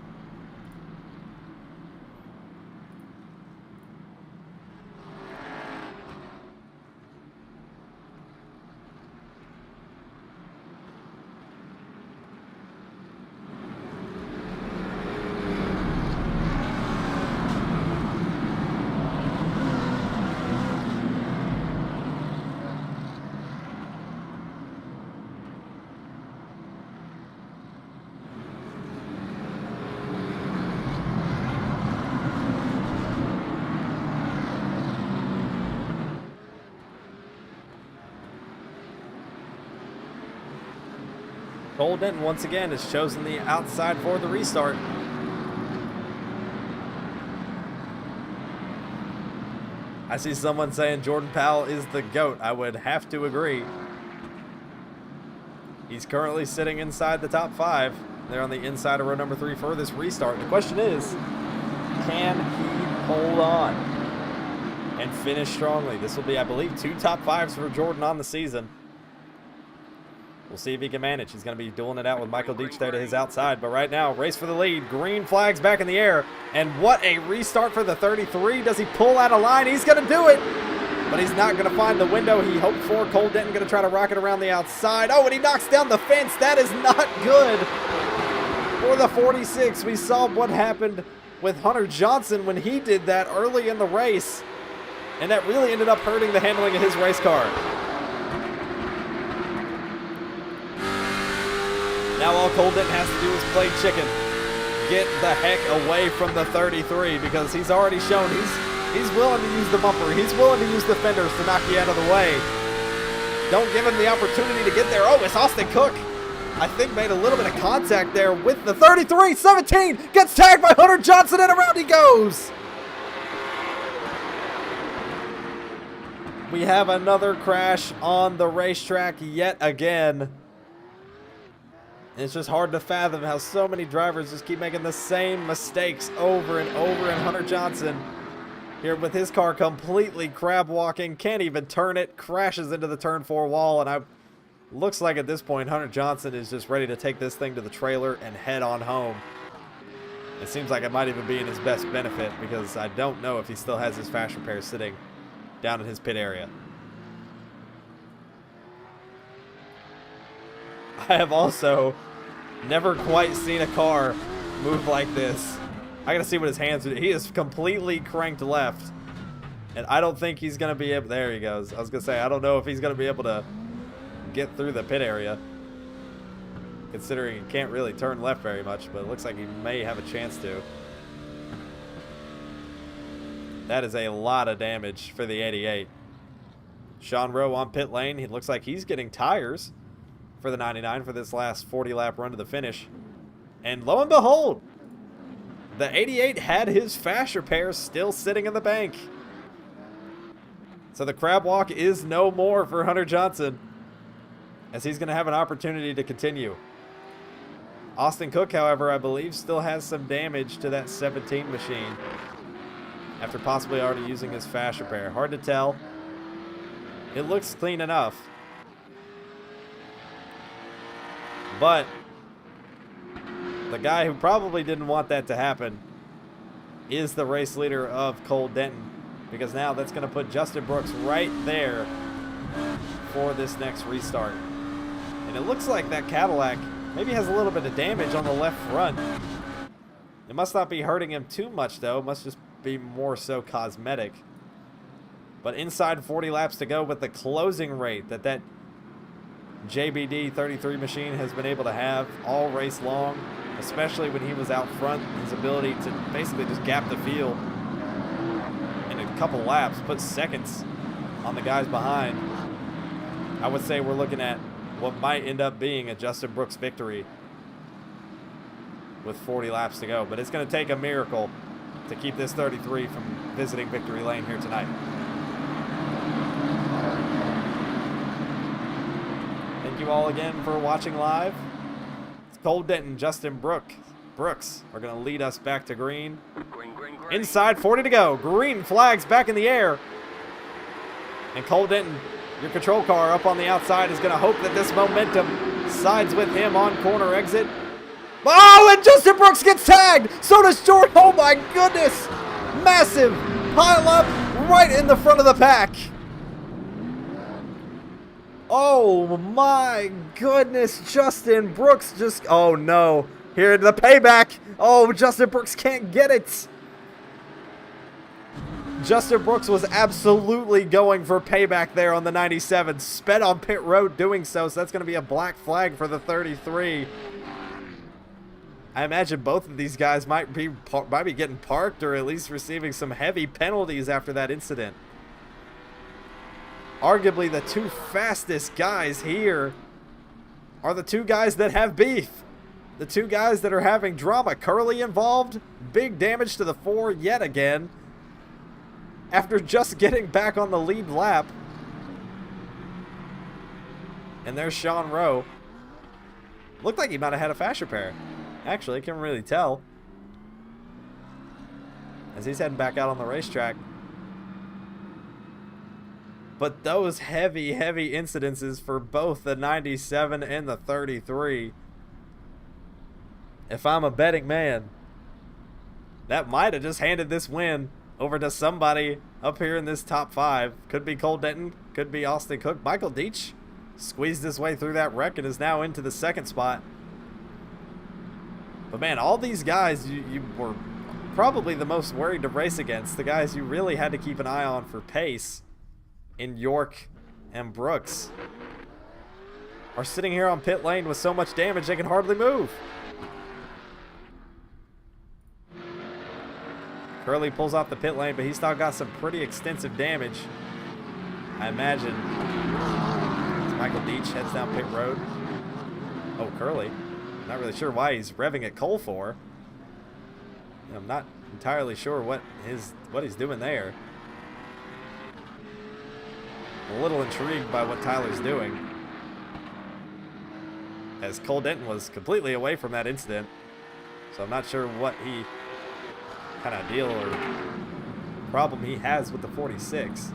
Cole Denton once again has chosen the outside for the restart. I see someone saying Jordan Powell is the GOAT. I would have to agree. He's currently sitting inside the top 5. They're on the inside of row number 3 for this restart. The question is, can he hold on and finish strongly? This will be, I believe, 2 top 5s for Jordan on the season. We'll see if he can manage. He's going to be dueling it out with Michael Deach there to his outside. But right now, race for the lead. Green flags back in the air. And what a restart for the 33. Does he pull out a line? He's going to do it. But he's not going to find the window he hoped for. Cole Denton going to try to rocket around the outside. Oh, and he knocks down the fence. That is not good for the 46. We saw what happened with Hunter Johnson when he did that early in the race. And that really ended up hurting the handling of his race car. Now all Cole Denton has to do is play chicken. Get the heck away from the 33 because he's already shown he's willing to use the bumper. He's willing to use the fenders to knock you out of the way. Don't give him the opportunity to get there. Oh, it's Austin Cook. I think made a little bit of contact there with the 33. 17 gets tagged by Hunter Johnson and around he goes. We have another crash on the racetrack yet again. It's just hard to fathom how so many drivers just keep making the same mistakes over and over. And Hunter Johnson here with his car completely crab walking, can't even turn it, crashes into the turn 4 wall. And looks like at this point Hunter Johnson is just ready to take this thing to the trailer and head on home. It seems like it might even be in his best benefit because I don't know if he still has his fast repair sitting down in his pit area. I have also never quite seen a car move like this. I gotta see what his hands do. He is completely cranked left. And I don't think he's gonna be able, there he goes. I was gonna say, I don't know if he's gonna be able to get through the pit area, considering he can't really turn left very much, but it looks like he may have a chance to. That is a lot of damage for the 88. Sean Rowe on pit lane. He looks like he's getting tires for the 99 for this last 40 lap run to the finish. And lo and behold, the 88 had his fast repair still sitting in the bank. So the crab walk is no more for Hunter Johnson, as he's going to have an opportunity to continue. Austin Cook, however, I believe still has some damage to that 17 machine after possibly already using his fast repair. Hard to tell. It looks clean enough. But the guy who probably didn't want that to happen is the race leader of Cole Denton, because now that's going to put Justin Brooks right there for this next restart. And it looks like that Cadillac maybe has a little bit of damage on the left front. It must not be hurting him too much, though. It must just be more so cosmetic. But inside 40 laps to go with the closing rate that JBD 33 machine has been able to have all race long, especially when he was out front, his ability to basically just gap the field in a couple laps, put seconds on the guys behind. I would say we're looking at what might end up being a Justin Brooks victory with 40 laps to go. But it's going to take a miracle to keep this 33 from visiting victory lane here tonight. Thank you all again for watching live. It's Cole Denton, Justin Brooks are going to lead us back to green. Inside 40 to go. Green flags back in the air. And Cole Denton, your control car up on the outside, is going to hope that this momentum sides with him on corner exit. Oh, and Justin Brooks gets tagged. So does Jordan. Oh my goodness. Massive pile up right in the front of the pack. Oh my goodness. Justin Brooks just, oh no. Here, the payback. Oh, Justin Brooks can't get it. Justin Brooks was absolutely going for payback there on the 97. Sped on pit road doing so that's going to be a black flag for the 33. I imagine both of these guys might be getting parked or at least receiving some heavy penalties after that incident. Arguably the two fastest guys here are the two guys that have beef. The two guys that are having drama. Curly involved. Big damage to the 4 yet again, after just getting back on the lead lap. And there's Sean Rowe. Looked like he might have had a fast repair. Actually, can't really tell, as he's heading back out on the racetrack. But those heavy incidences for both the 97 and the 33. If I'm a betting man, that might have just handed this win over to somebody up here in this top 5. Could be Cole Denton, could be Austin Cook. Michael Deitch squeezed his way through that wreck and is now into the 2nd spot. But man, all these guys you were probably the most worried to race against. The guys you really had to keep an eye on for pace in York and Brooks. are sitting here on pit lane with so much damage they can hardly move. Curly pulls off the pit lane, but he's still got some pretty extensive damage. I imagine. As Michael Deach heads down pit road. Oh, Curly. Not really sure why he's revving at Cole for. I'm not entirely sure what he's doing there. A little intrigued by what Tyler's doing, as Cole Denton was completely away from that incident. So I'm not sure what kind of deal or problem he has with the 46.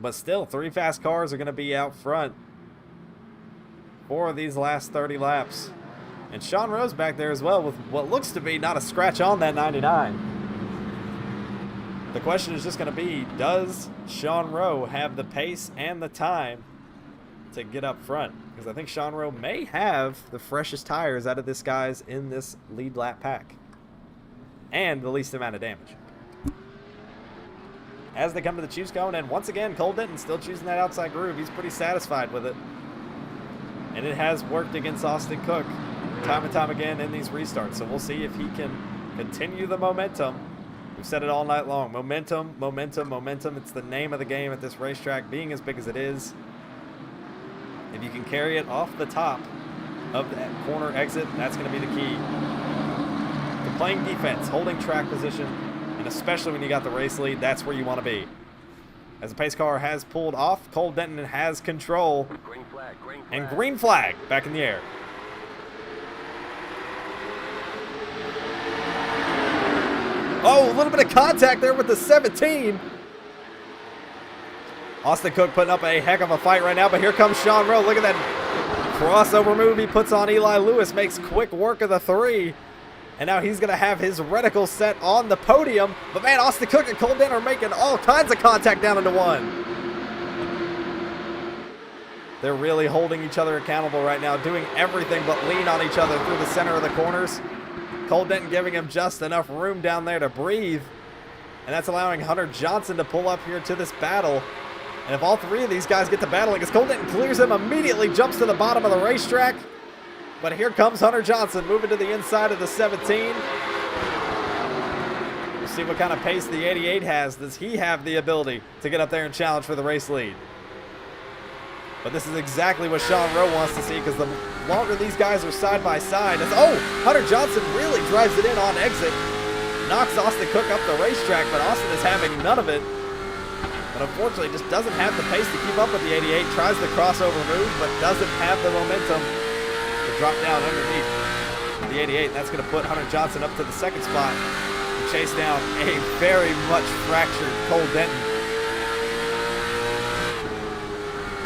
But still, 3 fast cars are going to be out front for these last 30 laps. And Sean Rowe's back there as well with what looks to be not a scratch on that 99. The question is just going to be, does Sean Rowe have the pace and the time to get up front? Because I think Sean Rowe may have the freshest tires out of this guys in this lead lap pack. And the least amount of damage. As they come to the choose cone, and once again, Cole Denton still choosing that outside groove. He's pretty satisfied with it. And it has worked against Austin Cook time and time again in these restarts. So we'll see if he can continue the momentum. We've said it all night long. Momentum, momentum, momentum. It's the name of the game at this racetrack, being as big as it is. If you can carry it off the top of that corner exit, that's going to be the key to playing defense, holding track position, and especially when you got the race lead, that's where you want to be. As the pace car has pulled off, Cole Denton has control. Green flag, green flag. And green flag back in the air. Oh, a little bit of contact there with the 17. Austin Cook putting up a heck of a fight right now, but here comes Sean Rowe. Look at that crossover move he puts on Eli Lewis. Makes quick work of the 3. And now he's going to have his reticle set on the podium. But man, Austin Cook and Cole Denton are making all kinds of contact down into 1. They're really holding each other accountable right now, doing everything but lean on each other through the center of the corners. Cole Denton giving him just enough room down there to breathe. And that's allowing Hunter Johnson to pull up here to this battle. And if all 3 of these guys get to battling, as Cole Denton clears him, immediately jumps to the bottom of the racetrack. But here comes Hunter Johnson moving to the inside of the 17. We'll see what kind of pace the 88 has. Does he have the ability to get up there and challenge for the race lead? But this is exactly what Sean Rowe wants to see, because the longer these guys are side by side. Hunter Johnson really drives it in on exit. Knocks Austin Cook up the racetrack, but Austin is having none of it. But unfortunately just doesn't have the pace to keep up with the 88. Tries the crossover move, but doesn't have the momentum to drop down underneath the 88. And that's going to put Hunter Johnson up to the 2nd spot and chase down a very much fractured Cole Denton.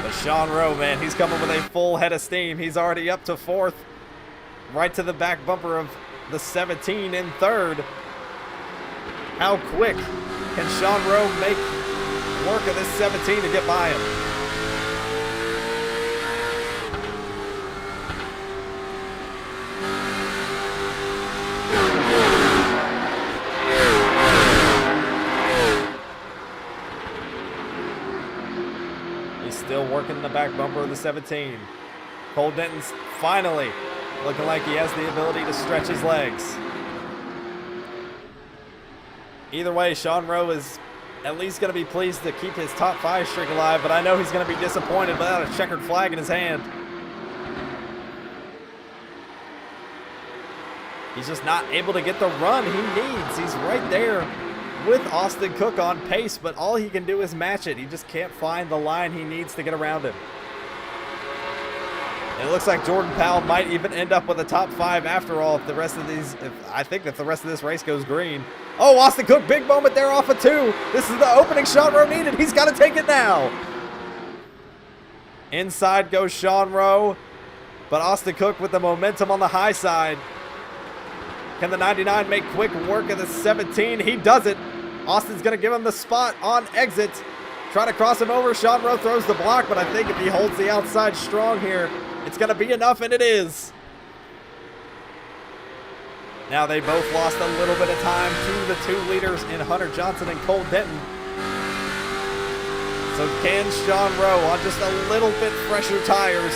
But Sean Rowe, man, he's coming with a full head of steam. He's already up to 4th, right to the back bumper of the 17 in 3rd. How quick can Sean Rowe make work of this 17 to get by him? Still working the back bumper of the 17. Cole Denton's finally looking like he has the ability to stretch his legs. Either way, Sean Rowe is at least going to be pleased to keep his top 5 streak alive, but I know he's going to be disappointed without a checkered flag in his hand. He's just not able to get the run he needs. He's right there with Austin Cook on pace, but all he can do is match it. He just can't find the line he needs to get around him. And it looks like Jordan Powell might even end up with a top 5 after all if the rest of these, I think that the rest of this race goes green. Oh, Austin Cook, big moment there off of 2. This is the opening Sean Rowe needed. He's got to take it now. Inside goes Sean Rowe, but Austin Cook with the momentum on the high side. Can the 99 make quick work of the 17? He does it. Austin's going to give him the spot on exit. Try to cross him over. Sean Rowe throws the block, but I think if he holds the outside strong here, it's going to be enough, and it is. Now they both lost a little bit of time to the 2 leaders in Hunter Johnson and Cole Denton. So can Sean Rowe, on just a little bit fresher tires,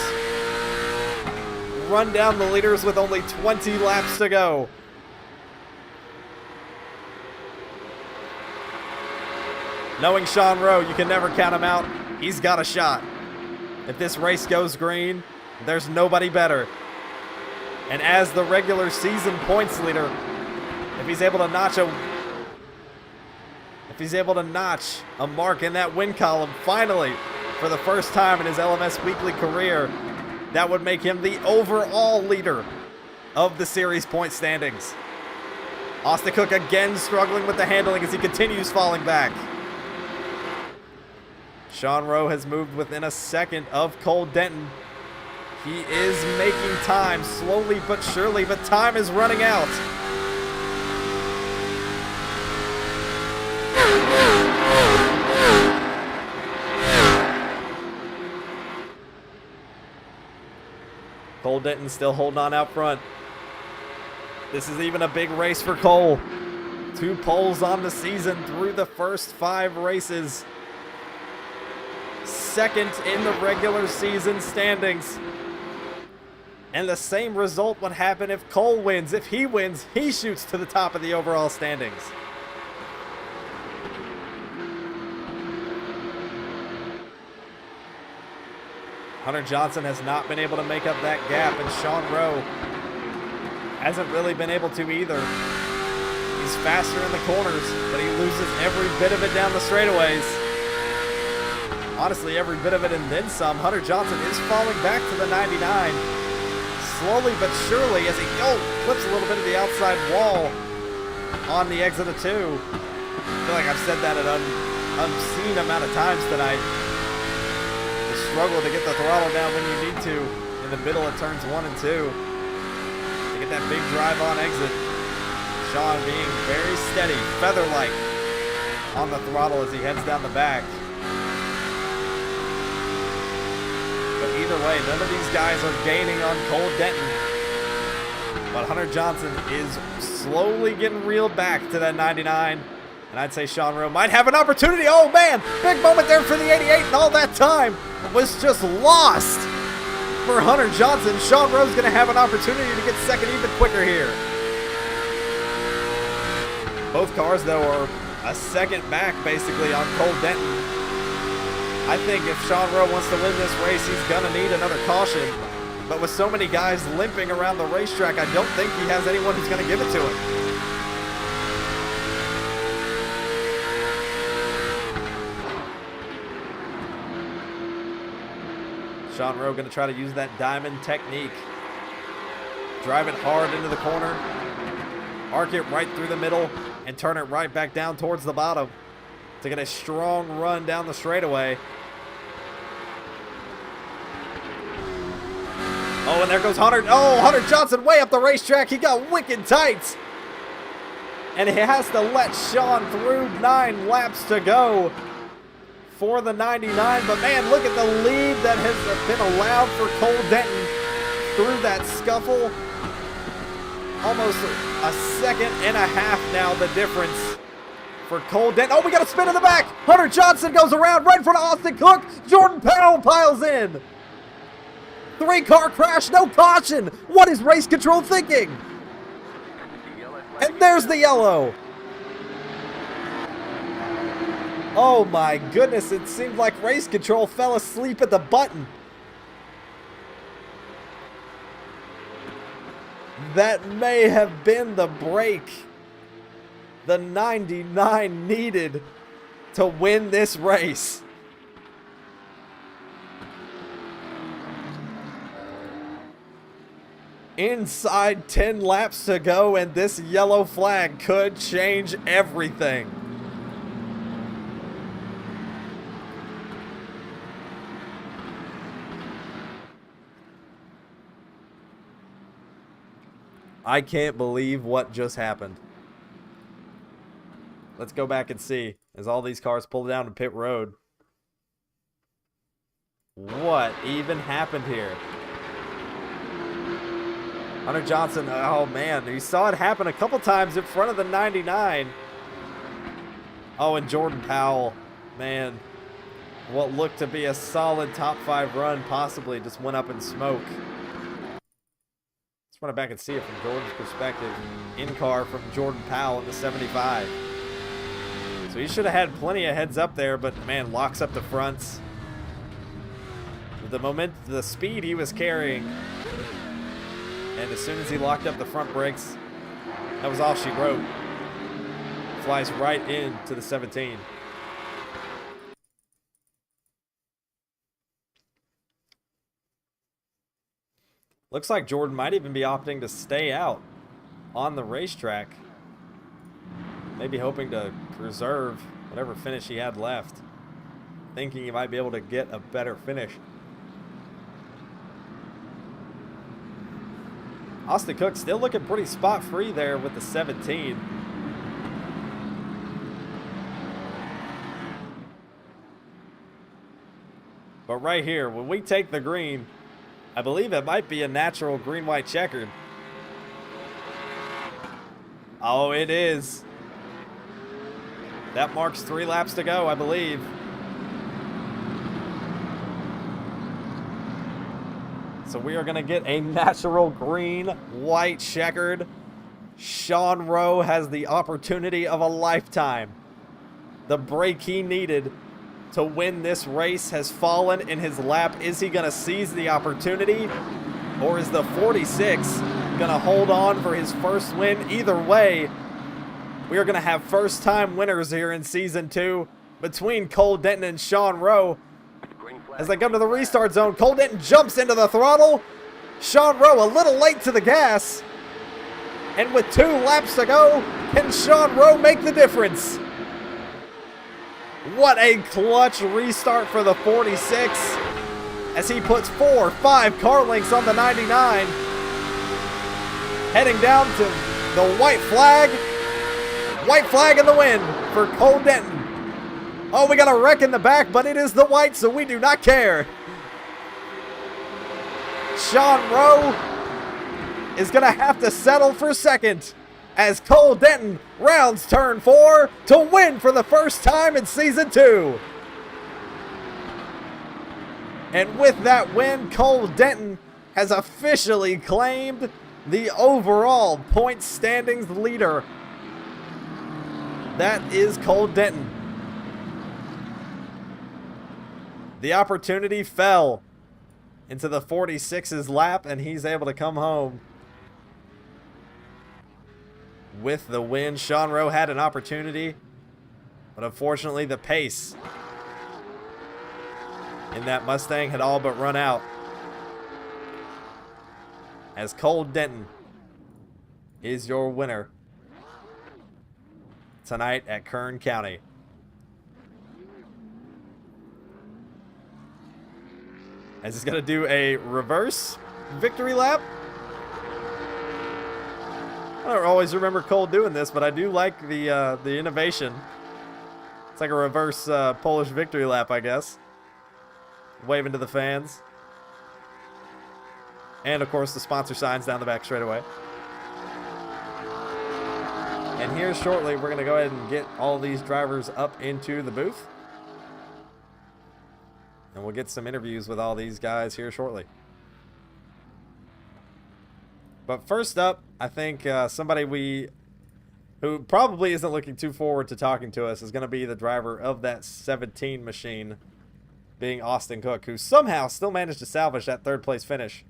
run down the leaders with only 20 laps to go? Knowing Sean Rowe, you can never count him out. He's got a shot. If this race goes green, there's nobody better. And as the regular season points leader, if he's able to notch a mark in that win column, finally, for the first time in his LMS Weekly career, that would make him the overall leader of the series point standings. Austin Cook again struggling with the handling as he continues falling back. Sean Rowe has moved within a second of Cole Denton. He is making time, slowly but surely, but time is running out. Cole Denton still holding on out front. This is even a big race for Cole. 2 poles on the season through the first 5 races. Second in the regular season standings. And the same result would happen if Cole wins. If he wins, he shoots to the top of the overall standings. Hunter Johnson has not been able to make up that gap, and Sean Rowe hasn't really been able to either. He's faster in the corners, but he loses every bit of it down the straightaways. Honestly, every bit of it and then some. Hunter Johnson is falling back to the 99. Slowly but surely as he clips a little bit of the outside wall on the exit of 2. I feel like I've said that an obscene amount of times tonight. The struggle to get the throttle down when you need to in the middle of turns 1 and 2. To get that big drive on exit. Sean being very steady, feather-like on the throttle as he heads down the back. But either way, none of these guys are gaining on Cole Denton. But Hunter Johnson is slowly getting reeled back to that 99. And I'd say Sean Rowe might have an opportunity. Oh man, big moment there for the 88, and all that time was just lost for Hunter Johnson. Sean Rowe's going to have an opportunity to get second even quicker here. Both cars, though, are a second back, basically, on Cole Denton. I think if Sean Rowe wants to win this race, he's going to need another caution. But with so many guys limping around the racetrack, I don't think he has anyone who's going to give it to him. Sean Rowe going to try to use that diamond technique. Drive it hard into the corner. Arc it right through the middle and turn it right back down towards the bottom to get a strong run down the straightaway. Oh, and there goes Hunter. Oh, Hunter Johnson way up the racetrack. He got wicked tight. And he has to let Sean through 9 laps to go for the 99. But man, look at the lead that has been allowed for Cole Denton through that scuffle. Almost a second and a half now, the difference for Cole Denton. Oh, we got a spin in the back. Hunter Johnson goes around right in front of Austin Cook. Jordan Powell piles in. 3-car crash, no caution. What is race control thinking? And there's the yellow. Oh my goodness, it seemed like race control fell asleep at the button. That may have been the break the 99 needed to win this race. Inside 10 laps to go, and this yellow flag could change everything. I can't believe what just happened. Let's go back and see as all these cars pull down to pit road. What even happened here? Hunter Johnson, oh man, you saw it happen a couple times in front of the 99. Oh, and Jordan Powell, man. what looked to be a solid top 5 run possibly just went up in smoke. Let's run it back and see it from Jordan's perspective. In-car from Jordan Powell in the 75. So he should have had plenty of heads up there, but man, locks up the fronts. The speed he was carrying, and as soon as he locked up the front brakes, that was all she wrote. Flies right into the 17. Looks like Jordan might even be opting to stay out on the racetrack. Maybe hoping to preserve whatever finish he had left. Thinking he might be able to get a better finish. Austin Cook still looking pretty spot free there with the 17. But right here, when we take the green, I believe it might be a natural green-white checkered. Oh, it is. That marks 3 laps to go, I believe. So we are going to get a natural green-white checkered. Sean Rowe has the opportunity of a lifetime. The break he needed to win this race has fallen in his lap. Is he going to seize the opportunity? Or is the 46 going to hold on for his first win? Either way, we are going to have first-time winners here in Season 2 between Cole Denton and Sean Rowe. As they come to the restart zone, Cole Denton jumps into the throttle. Sean Rowe a little late to the gas. And with 2 laps to go, can Sean Rowe make the difference? What a clutch restart for the 46 as he puts 4 or 5 car lengths on the 99. Heading down to the white flag. White flag in the wind for Cole Denton. Oh, we got a wreck in the back, but it is the white, so we do not care. Sean Rowe is going to have to settle for second as Cole Denton rounds turn 4 to win for the first time in Season 2. And with that win, Cole Denton has officially claimed the overall point standings leader. That is Cole Denton. The opportunity fell into the 46's lap, and he's able to come home with the win. Sean Rowe had an opportunity, but unfortunately the pace in that Mustang had all but run out. As Cole Denton is your winner tonight at Kern County. As he's going to do a reverse victory lap. I don't always remember Cole doing this, but I do like the innovation. It's like a reverse Polish victory lap, I guess. Waving to the fans. And, of course, the sponsor signs down the back straight away. And here shortly, we're going to go ahead and get all these drivers up into the booth. And we'll get some interviews with all these guys here shortly. But first up, I think somebody who probably isn't looking too forward to talking to us is going to be the driver of that 17 machine, being Austin Cook, who somehow still managed to salvage that 3rd place finish.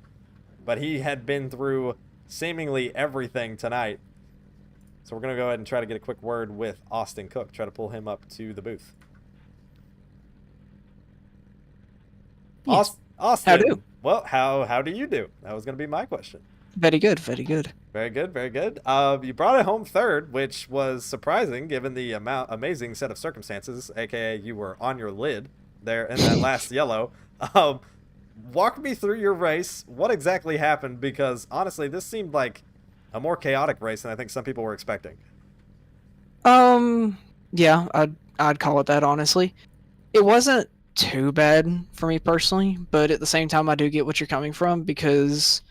But he had been through seemingly everything tonight. So we're going to go ahead and try to get a quick word with Austin Cook, try to pull him up to the booth. Yes. Austin, How do? Well, how do you do? That was going to be my question. Very good, very good. Very good, very good. You brought it home 3rd, which was surprising given the amazing set of circumstances, aka you were on your lid there in that last yellow. Walk me through your race. What exactly happened? Because honestly, this seemed like a more chaotic race than I think some people were expecting. Yeah, I'd call it that, honestly. It wasn't too bad for me personally, but at the same time, I do get what you're coming from, because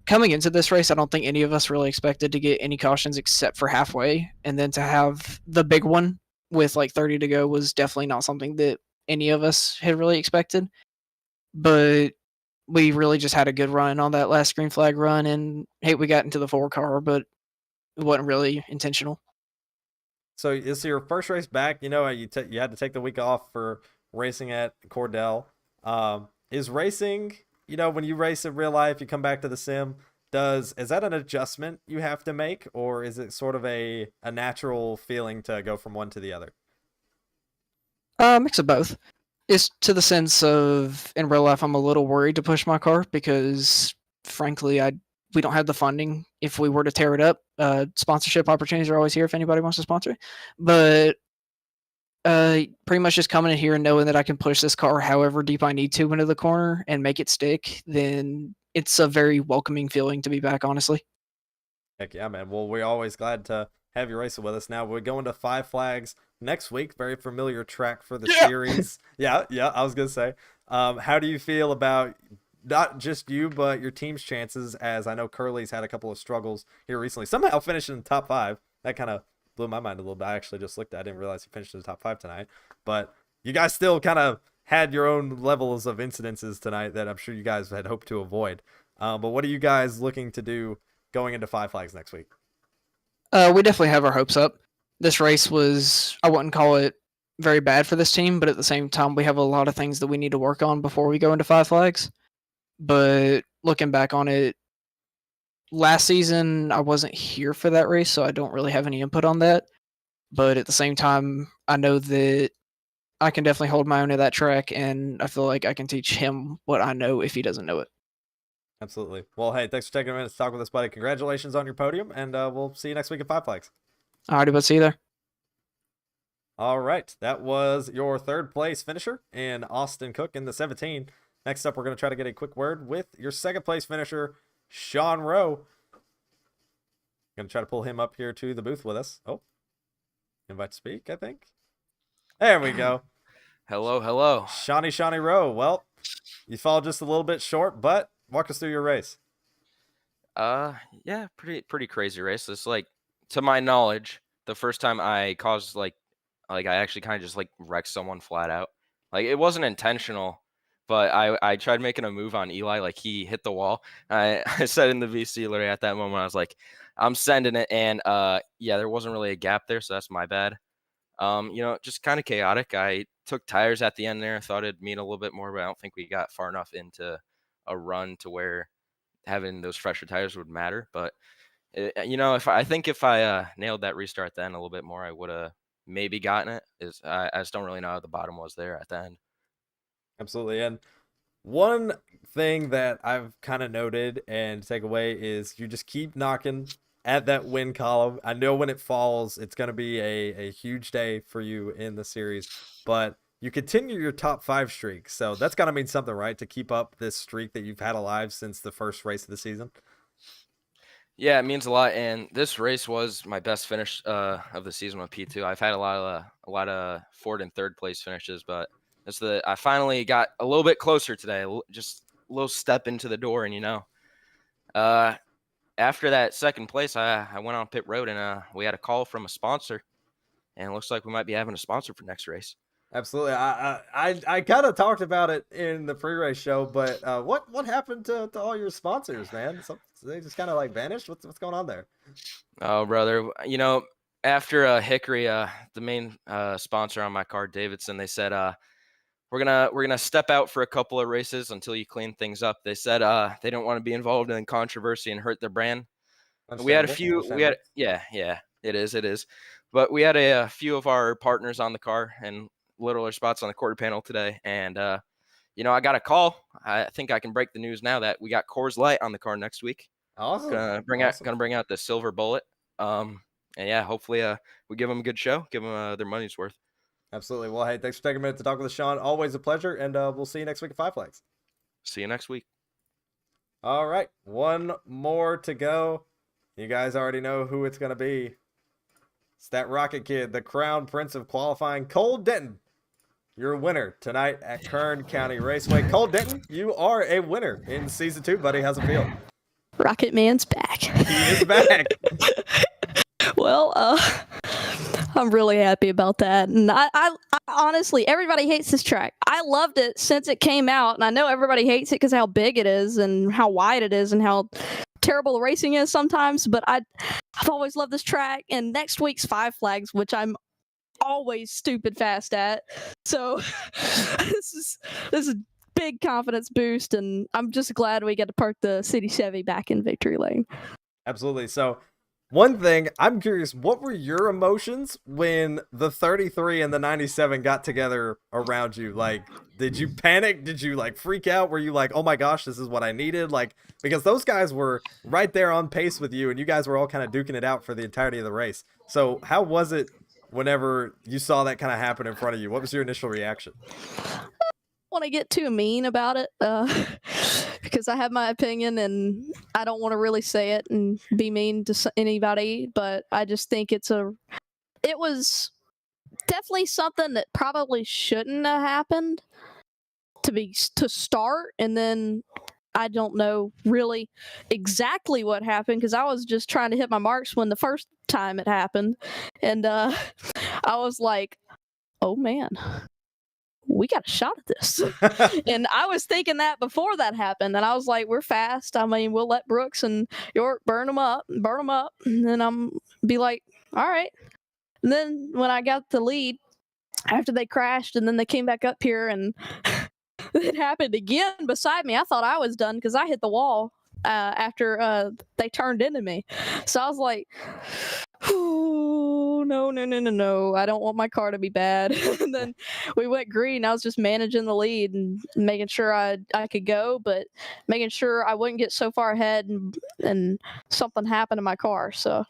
coming into this race, I don't think any of us really expected to get any cautions except for halfway, and then to have the big one with like 30 to go was definitely not something that any of us had really expected. But we really just had a good run on that last green flag run, and hey, we got into the 4 car, but it wasn't really intentional. So this is your first race back. You know, you had to take the week off for racing at Cordell. Is racing, you know, when you race in real life, you come back to the sim, is that an adjustment you have to make, or is it sort of a natural feeling to go from one to the other? Mix of both. It's to the sense of, in real life, I'm a little worried to push my car because, frankly, we don't have the funding if we were to tear it up. Sponsorship opportunities are always here if anybody wants to sponsor it. But pretty much just coming in here and knowing that I can push this car however deep I need to into the corner and make it stick, then it's a very welcoming feeling to be back, honestly. Heck yeah, man. Well, we're always glad to have you racing with us. Now we're going to Five Flags next week. Very familiar track for the series. Yeah, I was going to say. How do you feel about not just you, but your team's chances, as I know Curly's had a couple of struggles here recently, somehow finishing in the top 5. That kind of blew my mind a little bit. I actually just looked at it. I didn't realize he finished in the top 5 tonight. But you guys still kind of had your own levels of incidences tonight that I'm sure you guys had hoped to avoid. But what are you guys looking to do going into Five Flags next week? We definitely have our hopes up. This race was, I wouldn't call it very bad for this team, but at the same time, we have a lot of things that we need to work on before we go into Five Flags. But looking back on it, last season, I wasn't here for that race, so I don't really have any input on that. But at the same time, I know that I can definitely hold my own at that track, and I feel like I can teach him what I know if he doesn't know it. Absolutely. Well, hey, thanks for taking a minute to talk with us, buddy. Congratulations on your podium, and we'll see you next week at Five Flags. Alrighty, but see you there. All right, that was your third place finisher in Austin Cook in the 17. Next up, we're going to try to get a quick word with your second place finisher, Sean Rowe. Going to try to pull him up here to the booth with us. Oh, invite to speak, I think. There we go. Hello. Shawnee Rowe. Well, you fall just a little bit short, but walk us through your race. Yeah, pretty crazy race. It's like, to my knowledge, the first time I caused like I actually kind of just like wrecked someone flat out. Like, it wasn't intentional, but I tried making a move on Eli, like he hit the wall. I said in the VC literally at that moment, I was like, I'm sending it, and yeah, there wasn't really a gap there, so that's my bad. Just kind of chaotic. I took tires at the end there. I thought it'd mean a little bit more, but I don't think we got far enough into a run to where having those fresher tires would matter. But if I nailed that restart then a little bit more, I would have maybe gotten it. I just don't really know how the bottom was there at the end. Absolutely. And one thing that I've kind of noted and take away is you just keep knocking at that win column. I know when it falls, it's going to be a huge day for you in the series, but you continue your top 5 streak. So that's got to mean something, right? To keep up this streak that you've had alive since the first race of the season. Yeah, it means a lot, and this race was my best finish of the season with P2. I've had a lot of fourth and third place finishes, but I finally got a little bit closer today, just a little step into the door. And after that second place, I went on pit road, and we had a call from a sponsor, and it looks like we might be having a sponsor for next race. Absolutely. I kind of talked about it in the pre-race show, but what happened to all your sponsors, man? They just kind of like vanished. What's going on there? Oh, brother, after Hickory, the main sponsor on my car, Davidson, they said we're gonna step out for a couple of races until you clean things up. They said they don't want to be involved in controversy and hurt their brand. We had a few. Yeah, it is. But we had a few of our partners on the car and littler spots on the quarter panel today, and I got a call. I think I can break the news now that we got Coors Light on the car next week. Awesome. Gonna bring out the silver bullet. And yeah, hopefully we give them a good show, give them their money's worth. Absolutely. Well, hey, thanks for taking a minute to talk with us, Sean. Always a pleasure, and we'll see you next week at Five Flags. See you next week. All right, one more to go. You guys already know who it's gonna be. It's that Rocket Kid, the crown prince of qualifying, Cole Denton. You're a winner tonight at Kern County Raceway. Cole Denton, you are a winner in Season 2, buddy. How's it feel? Rocket Man's back. He is back. Well, I'm really happy about that. And I honestly, everybody hates this track. I loved it since it came out, and I know everybody hates it because how big it is and how wide it is and how terrible the racing is sometimes, but I've always loved this track. And next week's Five Flags, which I'm always stupid fast at, so this is a big confidence boost, and I'm just glad we get to park the City Chevy back in victory lane. Absolutely. So one thing, I'm curious, what were your emotions when the 33 and the 97 got together around you? Like, did you panic? Did you like freak out? Were you like, oh my gosh, this is what I needed? Like, because those guys were right there on pace with you, and you guys were all kind of duking it out for the entirety of the race. So how was it whenever you saw that kind of happen in front of you? What was your initial reaction? Want to get too mean about it because I have my opinion and I don't want to really say it and be mean to anybody, but I just think it was definitely something that probably shouldn't have happened to start, and then I don't know really exactly what happened because I was just trying to hit my marks when the first time it happened, and I was like, oh man, we got a shot at this. And I was thinking that before that happened, and I was like, we're fast. I mean, we'll let Brooks and York burn them up, and then I'm be like, all right. And then when I got the lead after they crashed, and then they came back up here, and it happened again beside me, I thought I was done because I hit the wall after they turned into me. So I was like, oh, no. I don't want my car to be bad. And then we went green. I was just managing the lead and making sure I could go, but making sure I wouldn't get so far ahead and something happened to my car. So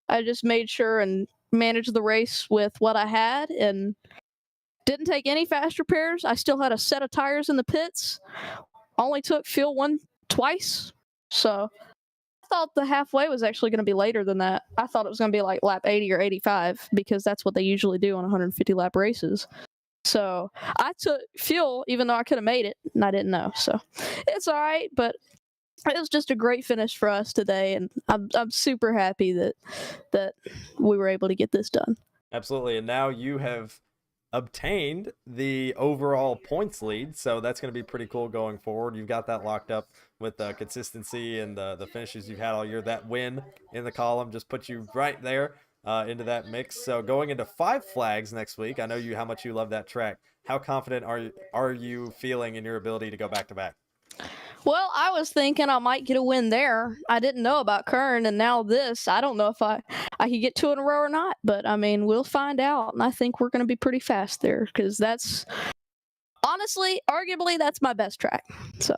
I just made sure and managed the race with what I had and didn't take any fast repairs. I still had a set of tires in the pits. Only took fuel twice. So I thought the halfway was actually going to be later than that. I thought it was going to be like lap 80 or 85 because that's what they usually do on 150 lap races. So I took fuel even though I could have made it, and I didn't know. So it's all right, but it was just a great finish for us today, and I'm super happy that we were able to get this done. Absolutely. And now you have obtained the overall points lead, so that's going to be pretty cool going forward. You've got that locked up with the consistency and the finishes you've had all year. That win in the column just puts you right there into that mix. So going into Five Flags next week, I know how much you love that track. How confident are you feeling in your ability to go back to back? Well, I was thinking I might get a win there. I didn't know about Kern, and now this. I don't know if I could get two in a row or not, but I mean, we'll find out. And I think we're going to be pretty fast there because that's honestly, arguably, that's my best track. So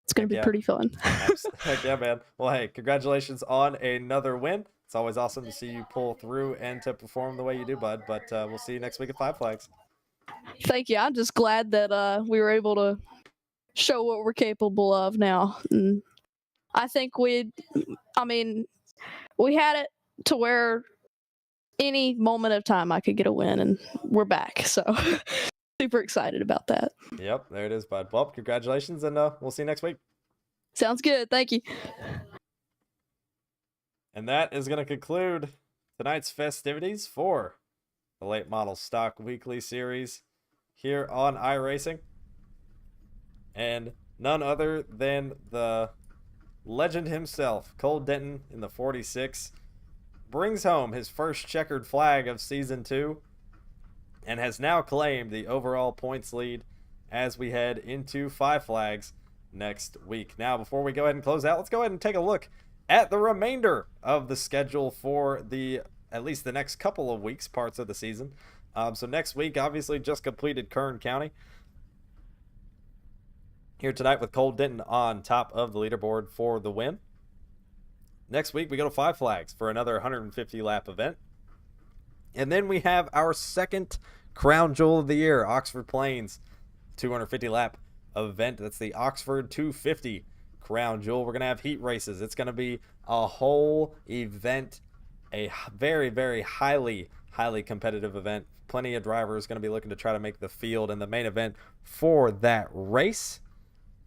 it's going to be pretty fun. Heck yeah, man. Well, hey, congratulations on another win. It's always awesome to see you pull through and to perform the way you do, bud. But we'll see you next week at Five Flags. Thank you. I'm just glad that we were able to show what we're capable of now. And I think we had it to where any moment of time I could get a win, and we're back. So super excited about that. Yep, there it is, bud. Well, congratulations, and we'll see you next week. Sounds good. Thank you. And that is going to conclude tonight's festivities for the Late Model Stock Weekly Series here on iRacing. And none other than the legend himself, Cole Denton in the 46, brings home his first checkered flag of Season 2 and has now claimed the overall points lead as we head into Five Flags next week. Now, before we go ahead and close out, let's go ahead and take a look at the remainder of the schedule for at least the next couple of weeks, parts of the season. So next week, obviously, just completed Kern County. Here tonight with Cole Denton on top of the leaderboard for the win. Next week, we go to Five Flags for another 150-lap event. And then we have our second crown jewel of the year, Oxford Plains 250-lap event. That's the Oxford 250 crown jewel. We're going to have heat races. It's going to be a whole event, a very, very highly competitive event. Plenty of drivers going to be looking to try to make the field in the main event for that race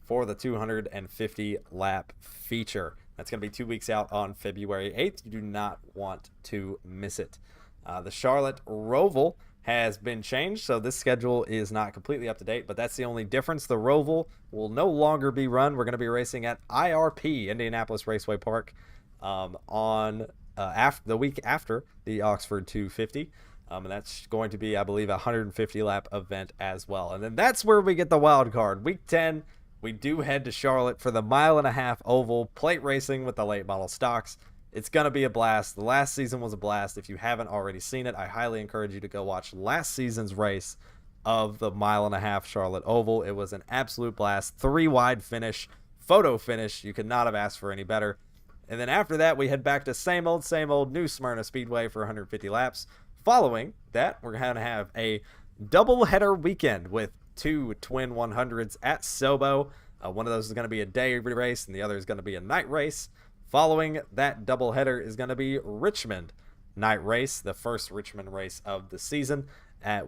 for the 250-lap feature. That's going to be 2 weeks out on February 8th. You do not want to miss it. The Charlotte Roval has been changed, so this schedule is not completely up to date, but that's the only difference. The Roval will no longer be run. We're going to be racing at IRP, Indianapolis Raceway Park, on the week after the Oxford 250. And that's going to be, I believe, a 150-lap event as well. And then that's where we get the wild card. Week 10, we do head to Charlotte for the 1.5 mile oval plate racing with the late model stocks. It's going to be a blast. The last season was a blast. If you haven't already seen it, I highly encourage you to go watch last season's race of the 1.5 mile Charlotte Oval. It was an absolute blast. 3-wide finish, photo finish. You could not have asked for any better. And then after that, we head back to same old New Smyrna Speedway for 150 laps. Following that, we're going to have a double-header weekend with 2 twin 100s at Sobo. One of those is going to be a day race, and the other is going to be a night race. Following that doubleheader is going to be Richmond night race, the first Richmond race of the season,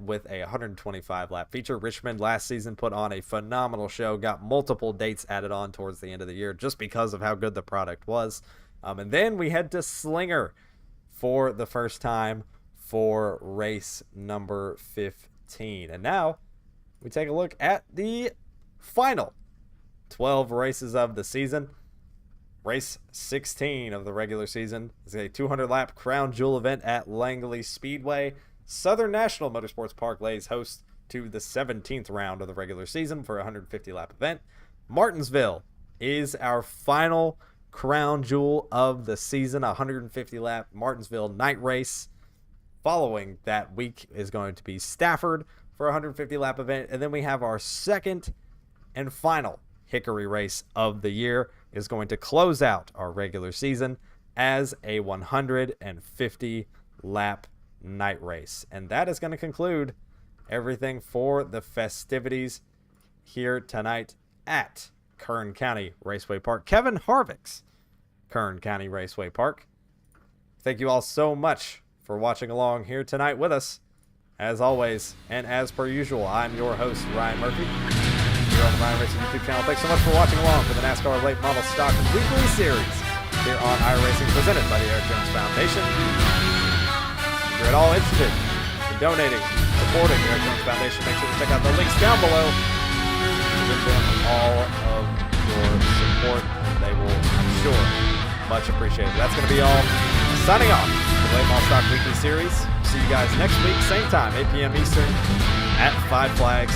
with a 125-lap feature. Richmond last season put on a phenomenal show, got multiple dates added on towards the end of the year just because of how good the product was. And then we head to Slinger for the first time for race number 15. And now we take a look at the final 12 races of the season. Race 16 of the regular season is a 200-lap crown jewel event at Langley Speedway. Southern National Motorsports Park lays host to the 17th round of the regular season for a 150-lap event. Martinsville is our final crown jewel of the season, a 150-lap Martinsville night race. Following that week is going to be Stafford for a 150-lap event. And then we have our second and final Hickory race of the year is going to close out our regular season as a 150-lap night race. And that is going to conclude everything for the festivities here tonight at Kern County Raceway Park. Kevin Harvick's Kern County Raceway Park. Thank you all so much for watching along here tonight with us. As always, and as per usual, I'm your host, Ryan Murphy, here on the Ryan Racing YouTube channel. Thanks so much for watching along for the NASCAR Late Model Stock Weekly Series here on iRacing, presented by the Eric Jones Foundation. If you're at all interested in donating, supporting the Eric Jones Foundation, make sure to check out the links down below. Give them all of your support. They will, I'm sure, much appreciated. That's going to be all. Signing off for the Late Model Stock Weekly Series. See you guys next week, same time, 8 p.m. Eastern, at Five Flags